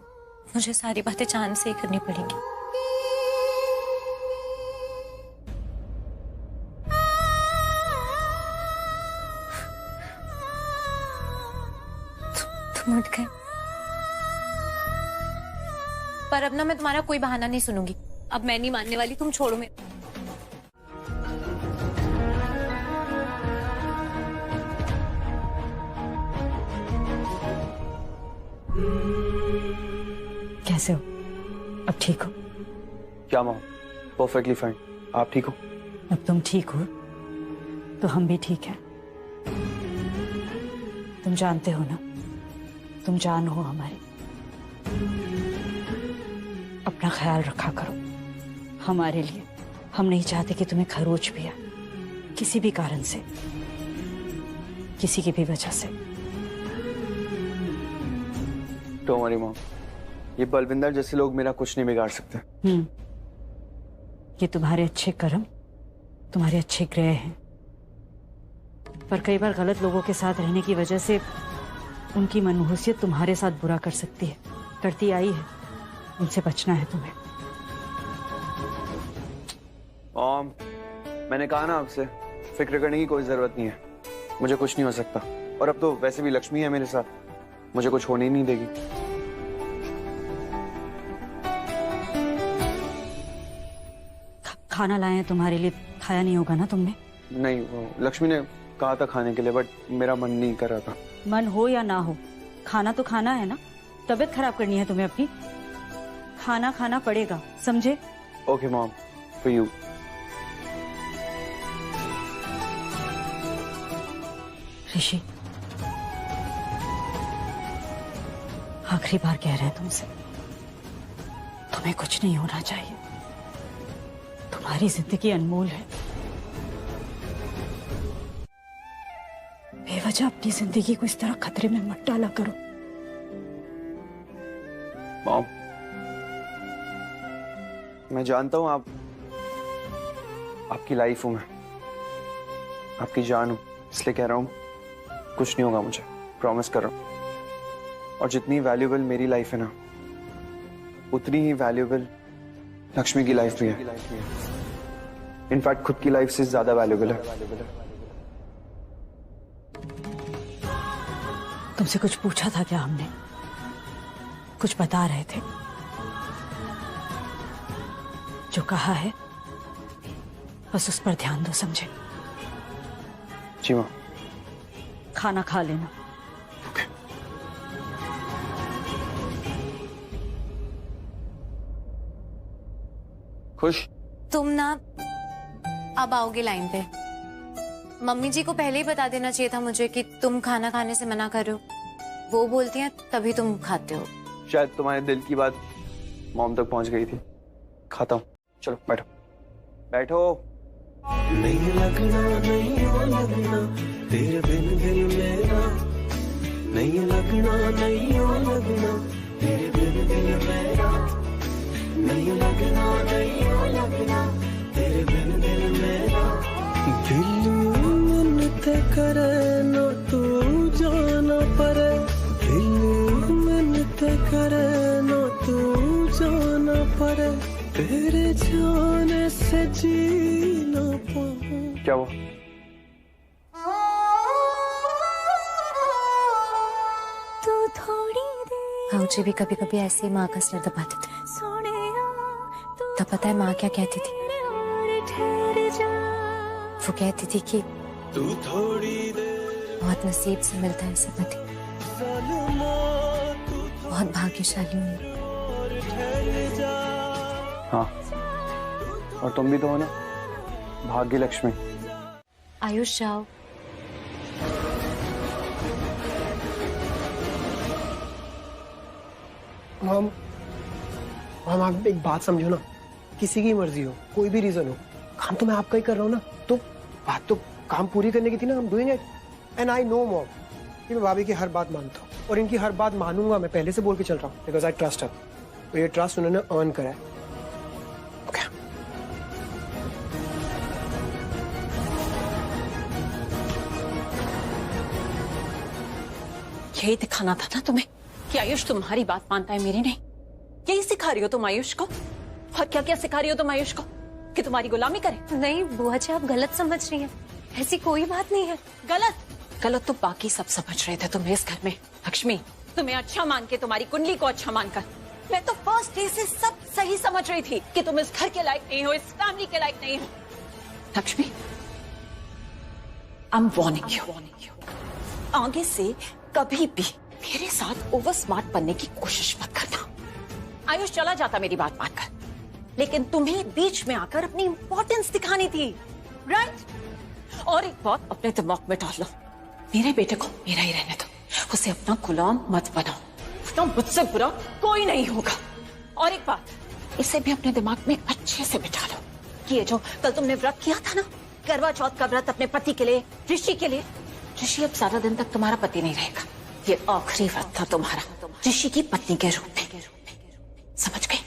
मुझे सारी बातें चांद से ही करनी पड़ेंगी। तुम उठ गए, पर अब ना मैं तुम्हारा कोई बहाना नहीं सुनूंगी। अब मैं नहीं मानने वाली, तुम छोड़ो मैं। कैसे हो? अब ठीक हो? क्या मॉम? Perfectly fine. आप ठीक हो? अब तुम ठीक हो तो हम भी ठीक हैं। तुम जानते हो ना, तुम जान हो हमारी। अपना ख्याल रखा करो हमारे लिए। हम नहीं चाहते कि तुम्हें खरोच भी आए किसी भी कारण से, किसी की भी वजह से। डोंट वरी मॉम, ये बलविंदर जैसे लोग मेरा कुछ नहीं बिगाड़ सकते। ये तुम्हारे अच्छे कर्म, तुम्हारे अच्छे ग्रह हैं, पर कई बार गलत लोगों के साथ रहने की वजह से उनकी मनहूसियत तुम्हारे साथ बुरा कर सकती है, करती आई है। उनसे बचना है तुम्हें। मॉम, मैंने कहा ना आपसे, फिक्र करने की कोई जरूरत नहीं है। मुझे कुछ नहीं हो सकता, और अब तो वैसे भी लक्ष्मी है मेरे साथ, मुझे कुछ होने ही नहीं देगी। खाना लाए हैं तुम्हारे लिए, खाया नहीं होगा ना तुमने? नहीं, वो लक्ष्मी ने कहा था खाने के लिए, बट मेरा मन नहीं कर रहा था। मन हो या ना हो, खाना तो खाना है ना। तबीयत खराब करनी है तुम्हें अपनी? खाना खाना पड़ेगा, समझे? Okay mom, for you. Rishi, आखिरी बार कह रहे हैं तुमसे, तुम्हें कुछ नहीं होना चाहिए। तुम्हारी जिंदगी अनमोल है। बेवजह अपनी जिंदगी को इस तरह खतरे में मत डाला करो। मॉम, मैं जानता हूं आपकी लाइफ हूं मैं, आपकी जान हूं, इसलिए कह रहा हूं कुछ नहीं होगा मुझे, प्रॉमिस कर रहा हूं। और जितनी वैल्यूएबल मेरी लाइफ है ना, उतनी ही वैल्यूएबल लक्ष्मी की लाइफ भी है। इनफैक्ट खुद की लाइफ से ज्यादा वैल्यूएबल है। तुमसे कुछ पूछा था क्या हमने? कुछ बता रहे थे? जो कहा है बस उस पर ध्यान दो, समझे? जी मां। खाना खा लेना। खुश? तुम ना अब आओगे लाइन पे। मम्मी जी को पहले ही बता देना चाहिए था मुझे कि तुम खाना खाने से मना कर रहे हो। वो बोलती हैं तभी तुम खाते हो। शायद तुम्हारे दिल की बात मॉम तक पहुंच गई थी। खाता हूं, चलो बैठो बैठो। नहीं लगना, नहीं हो लगना तेरे बिन दिल मेरा, नहीं लगना, नहीं हो लगना तेरे बिन दिल मेरा, नहीं लगना, नहीं हो लगना तेरे बिन दिल मेरा। दिल मन ते करे ना तू जाना परे, दिल मन ते करे ना तू जाना परे, तेरे जाने से जीना पाऊं। क्या हुआ? मुझे भी कभी कभी ऐसे ही माँ का सर दबाते थे। तो पता है माँ क्या कहती थी? वो कहती थी कि बहुत नसीब से मिलता है ऐसा पति, बहुत भाग्यशाली हूँ। हाँ, और तुम भी तो हो ना भाग्य लक्ष्मी। आयुष जाओ। मॉम, आप एक बात समझो ना, किसी की मर्जी हो, कोई भी रीजन हो, काम तो मैं आपका ही कर रहा हूँ ना, तो बात तो काम पूरी करने की थी ना, हम doing it and I no mom कि मैं भाभी की हर बात मानता हूँ और इनकी हर बात मानूंगा, मैं पहले से बोल के चल रहा हूँ बिकॉज आई ट्रस्ट हर। और ये ट्रस्ट उन्होंने अर्न करा है। यही दिखाना था ना तुम्हें कि आयुष तुम्हारी बात मानता है, मेरी नहीं। यही सिखा रही हो तुम आयुष को। और क्या क्या सिखा रही हो तुम आयुष को कि तुम्हारी गुलामी करे? नहीं बुआ जी, आप गलत समझ रही हैं, ऐसी कोई बात नहीं है। गलत तो बाकी सब समझ रहे थे तुम्हें इस घर में। लक्ष्मी, तुम्हें अच्छा मान के, तुम्हारी कुंडली को अच्छा मानकर मैं तो फर्स्ट डे से सब सही समझ रही थी कि तुम इस घर के लायक नहीं हो, इस फैमिली के लायक नहीं हो। Lakshmi, I am warning you, आगे से कभी भी मेरे साथ ओवर स्मार्ट बनने की कोशिश मत करना। आयुष चला जाता मेरी बात मानकर, लेकिन तुम्हें बीच में आकर अपनी इंपॉर्टेंस दिखानी थी, राइट? और एक बात अपने दिमाग में डाल लो, मेरे बेटे को मेरा ही रहने दो, उसे अपना गुलाम मत बनाओ, वरना मुझसे बुरा कोई नहीं होगा। और एक बात, इसे भी अपने दिमाग में अच्छे से बिठा लो कि ये जो कल तुमने व्रत किया था ना, करवा चौथ का व्रत अपने पति के लिए, ऋषि के लिए, ऋषि अब ज्यादा दिन तक तुम्हारा पति नहीं रहेगा। ये आखिरी व्रत था तुम्हारा ऋषि की पत्नी के रूप में, समझ गए?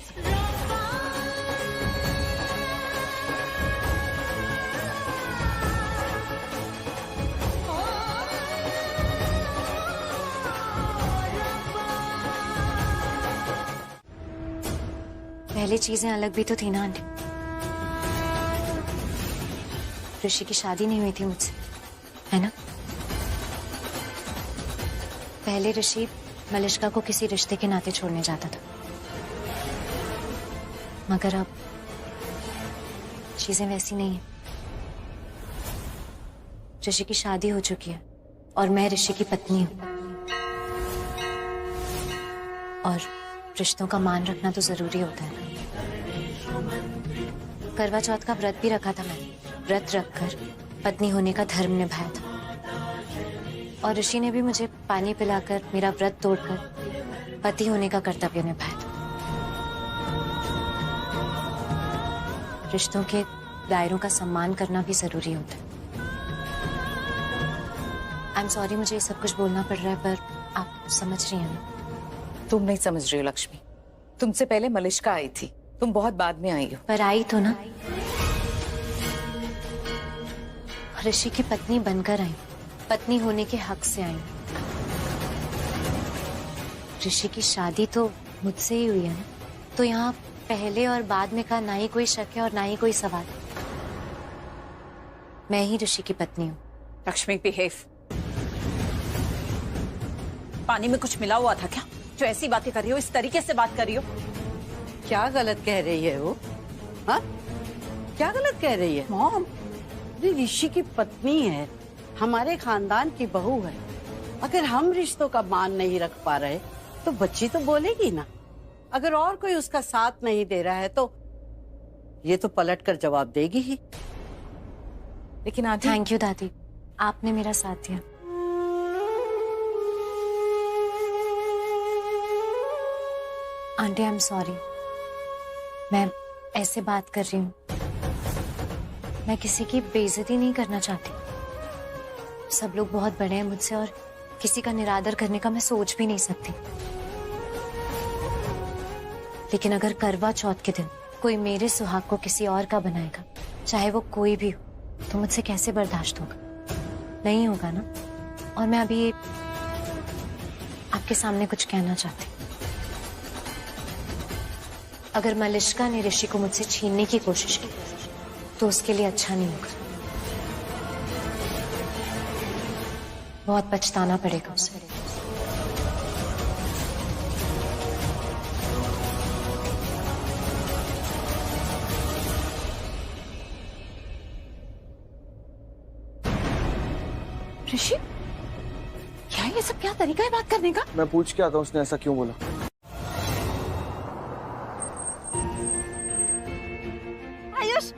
पहले चीजें अलग भी तो थी ना आंटी। ऋषि की शादी नहीं हुई थी मुझसे, है ना? पहले ऋषि मलिष्का को किसी रिश्ते के नाते छोड़ने जाता था, मगर अब चीजें वैसी नहीं है। ऋषि की शादी हो चुकी है और मैं ऋषि की पत्नी हूं, और रिश्तों का मान रखना तो जरूरी होता है। करवा चौथ का व्रत भी रखा था मैंने, व्रत रखकर पत्नी होने का धर्म निभाया था, और ऋषि ने भी मुझे पानी पिलाकर, मेरा व्रत तोड़कर पति होने का कर्तव्य निभाया था। रिश्तों के दायरों का सम्मान करना भी जरूरी होता है। आई एम सॉरी, मुझे ये सब कुछ बोलना पड़ रहा है, पर आप समझ रही हैं ना? तुम नहीं समझ रही हो लक्ष्मी, तुमसे पहले मलिष्का आई थी, तुम बहुत बाद में आई हो। पर आई तो ना, ऋषि की पत्नी बनकर आई, पत्नी होने के हक से आई। ऋषि की शादी तो मुझसे ही हुई है ना, तो यहाँ पहले और बाद में का ना ही कोई शक है और ना ही कोई सवाल। मैं ही ऋषि की पत्नी हूँ। लक्ष्मी, बिहेव। पानी में कुछ मिला हुआ था क्या, जो ऐसी बातें कर रही हो, इस तरीके से बात कर रही हो? क्या गलत कह रही है वो? हाँ, क्या गलत कह रही है? मॉम, ऋषि की पत्नी है, हमारे खानदान की बहू है। अगर हम रिश्तों का मान नहीं रख पा रहे तो बच्ची तो बोलेगी ना। अगर और कोई उसका साथ नहीं दे रहा है तो ये तो पलट कर जवाब देगी ही। लेकिन आंटी, थैंक यू दादी, आपने मेरा साथ दिया। आंटी, आई एम सॉरी, मैं ऐसे बात कर रही हूँ, मैं किसी की बेइज्जती नहीं करना चाहती। सब लोग बहुत बड़े हैं मुझसे और किसी का निरादर करने का मैं सोच भी नहीं सकती। लेकिन अगर करवा चौथ के दिन कोई मेरे सुहाग को किसी और का बनाएगा, चाहे वो कोई भी हो, तो मुझसे कैसे बर्दाश्त होगा? नहीं होगा ना। और मैं अभी आपके सामने कुछ कहना चाहती हूँ। अगर मलिष्का ने ऋषि को मुझसे छीनने की कोशिश की तो उसके लिए अच्छा नहीं होगा, बहुत पछताना पड़ेगा उसे। ऋषि, क्या ये सब क्या तरीका है बात करने का? मैं पूछ के आता हूँ उसने ऐसा क्यों बोला। आयुष,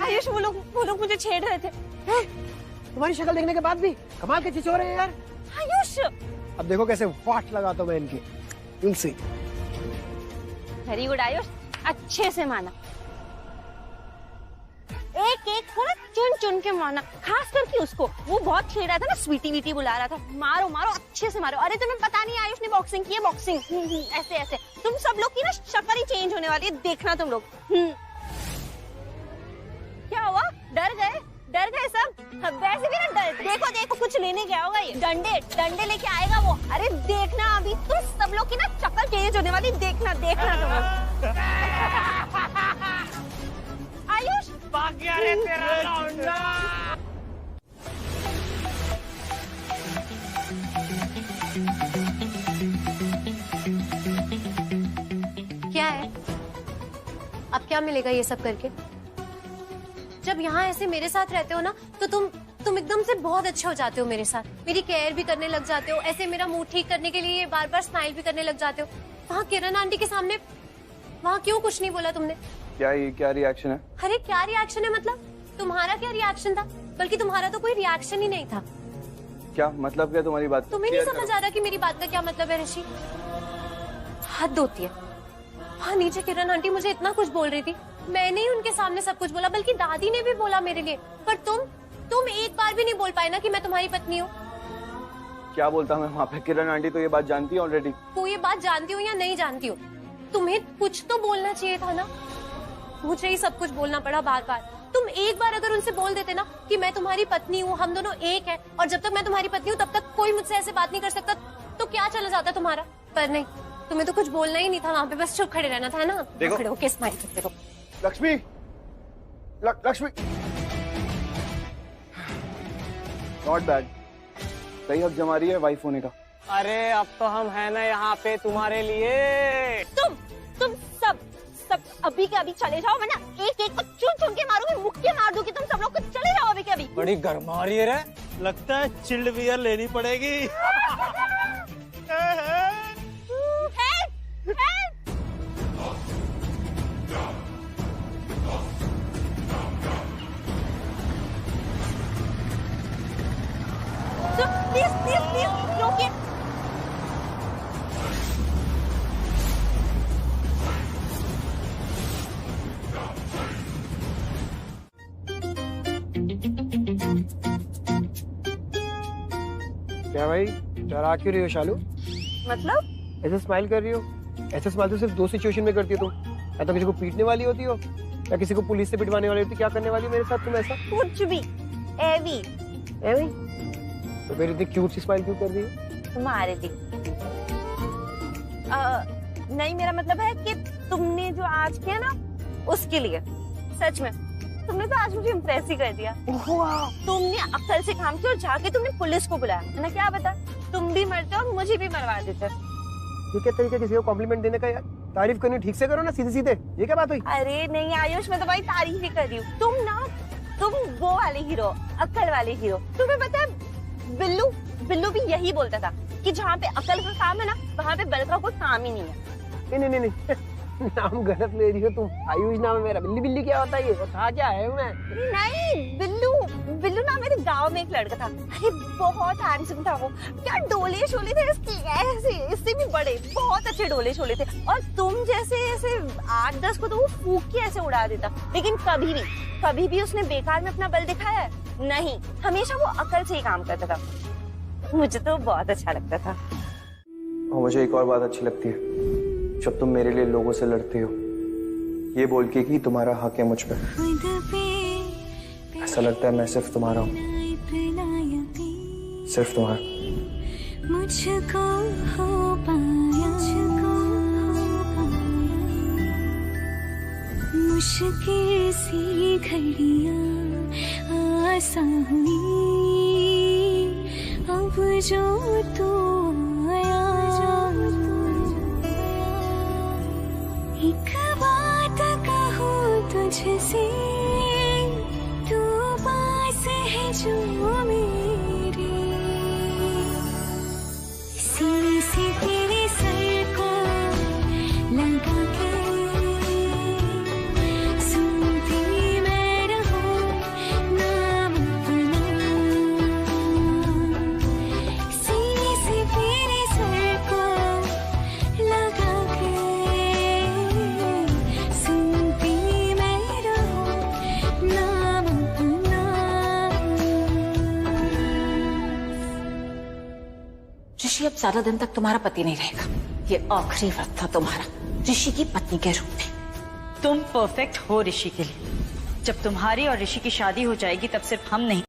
आयुष, वो लोग मुझे छेड़ रहे थे। तुम्हारी शक्ल देखने के बाद भी कमाल के चीज हो रहे हैं यार। आयुष, अब देखो कैसे वाट लगाता हूं मैं इनकी। You'll see. Very good Ayush, अच्छे से माना। सुन के मारना, खास करके उसको। वो बहुत छेड़ रहा था ना, स्वीटी वीटी बुला रहा था। मारो मारो, अच्छे से मारो। अरे तुम्हें पता नहीं आयुष ने बॉक्सिंग की है, बॉक्सिंग ऐसे ऐसे। तुम सब लोग की ना शक्ल ही चेंज होने वाली है, देखना तुम लोग। क्या हुआ, डर गए? डर गए सब? वैसे भी ना डर, देखो देखो कुछ लेने गया होगा ये, डंडे डंडे लेके आएगा वो। अरे देखना अभी तुम सब लोग की ना शक्ल चेंज होने वाली, देखना देखना तुम लोग। आयुष भाग गया रे तेरा लौंडा। क्या है, अब क्या मिलेगा ये सब करके? जब यहाँ ऐसे मेरे साथ रहते हो ना, तो तुम एकदम से बहुत अच्छे हो जाते हो मेरे साथ। मेरी केयर भी करने लग जाते हो, ऐसे मेरा मूड ठीक करने के लिए बार बार स्माइल भी करने लग जाते हो। वहाँ किरण आंटी के सामने वहाँ क्यों कुछ नहीं बोला तुमने? क्या रिएक्शन है? अरे क्या रिएक्शन है मतलब? तुम्हारा क्या रिएक्शन था? बल्कि तुम्हारा तो कोई रिएक्शन ही नहीं था। क्या मतलब, क्या तुम्हारी बात? तुम्हें नहीं समझ आ रहा कि मेरी बात का क्या मतलब है ऋषि? हद होती है। हाँ, नीचे किरण आंटी मुझे इतना कुछ बोल रही थी, मैंने ही उनके सामने सब कुछ बोला, बल्कि दादी ने भी बोला मेरे लिए। पर तुम एक बार भी नहीं बोल पाए ना कि मैं तुम्हारी पत्नी हूँ। क्या बोलता मैं वहाँ पे? किरण आंटी तो ये बात जानती है ऑलरेडी। तू ये बात जानती हूँ या नहीं जानती हूँ, तुम्हें कुछ तो बोलना चाहिए था ना। मुझे ही सब कुछ बोलना पड़ा बार बार। तुम एक बार अगर उनसे बोल देते ना कि मैं तुम्हारी पत्नी हूँ, हम दोनों एक हैं, और जब तक मैं तुम्हारी पत्नी हूँ तब तक कोई मुझसे ऐसे बात नहीं कर सकता, तो क्या चला जाता तुम्हारा। पर नहीं, तुम्हें तो कुछ बोलना ही नहीं था, वहाँ पे बस चुप खड़े रहना था ना। खड़े होके स्माइल करते रहो। लक्ष्मी, लक्ष्मी, नॉट बैड, सही हक जमा रही है वाइफ होने का। अरे अब तो हम है ना यहाँ पे तुम्हारे लिए। तुम सब अभी के अभी चले जाओ, वरना एक एक को चुन चुन के मारूंगी, मुक्के मार दूंगी तुम सब लोग को। चले जाओ अभी के अभी। बड़ी गर्मा रही है रे, लगता है चिल्ड बियर लेनी पड़ेगी। प्लीज प्लीज प्लीज रोकिए। क्या भाई, डरा क्यों रही हो शालू? मतलब ऐसे स्माइल कर रही हो? ऐसे स्माइल तो सिर्फ दो सिचुएशन में करती हो तुम, या तो किसी को पीटने वाली होती हो या किसी को पुलिस से पिटवाने वाली होती। क्या करने वाली मेरे साथ तुम ऐसा? कुछ भी। एवी तो फिर इतनी क्यूट सी स्माइल क्यों कर रही हो? तुम्हारे लिए। नहीं, मेरा मतलब है कि तुमने जो आज किया ना, उसके लिए। सच में तुमने तो आज मुझे इम्प्रेस ही कर दिया। तुमने अक्ल से काम किया और जाके तुमने पुलिस को बुलाया, है ना? क्या बता, तुम भी मरते और मुझे भी मरवा देते। ये क्या तरीका किसी को कॉम्प्लीमेंट देने का यार? तारीफ करनी ठीक से करो ना, सीधे सीधे। ये क्या बात हुई? अरे नहीं आयुष, मैं तुम्हारी तारीफ ही कर रही हूँ। तुम वो वाले हीरो, अक्ल वाले हीरो। तुम्हें पता है बिल्लू भी यही बोलता था कि जहाँ पे अकल का काम है ना, वहाँ पे बल का कोई काम ही नहीं है। नहीं नाम गलत ले रही हो तुम। आयुष नाम है मेरा। बिल्ली क्या होता है ये? था क्या है मैं? नहीं, बिल्लू ना मेरे गांव में एक लड़का था। अरे बहुत हैंडसम था वो। क्या डोले शोले थे इसके, ऐसे इससे भी बड़े, बहुत अच्छे डोले शोले थे। और तुम जैसे ऐसे 8-10 को तो वो फूंक के ऐसे उड़ा देता। लेकिन कभी भी उसने बेकार में अपना बल दिखाया है? नहीं, हमेशा वो अकल से ही काम करता था। मुझे तो बहुत अच्छा लगता था। और मुझे एक और बात अच्छी लगती है, जब तुम मेरे लिए लोगों से लड़ती हो, ये बोल के कि तुम्हारा हक है मुझ पे। ऐसा लगता है मैं सिर्फ तुम्हारा हूँ, सिर्फ तुम्हारा। मुझको हो पाया, मुश्किल सी घड़ियाँ आसान हुई, अब जो तू आया। एक बात कहूँ तुझसे, तू पास है जो मेरे, सीने से तेरे सर को लगा के सुनती मैं रहूं नाम अपना, सीने से तेरे सर को लगा के सुनती मैं रहूं नाम अपना। ऋषि अब ज्यादा दिन तक तुम्हारा पति नहीं रहेगा। ये आखिरी वक्त था तुम्हारा ऋषि की पत्नी के रूप में। तुम परफेक्ट हो ऋषि के लिए। जब तुम्हारी और ऋषि की शादी हो जाएगी तब सिर्फ हम नहीं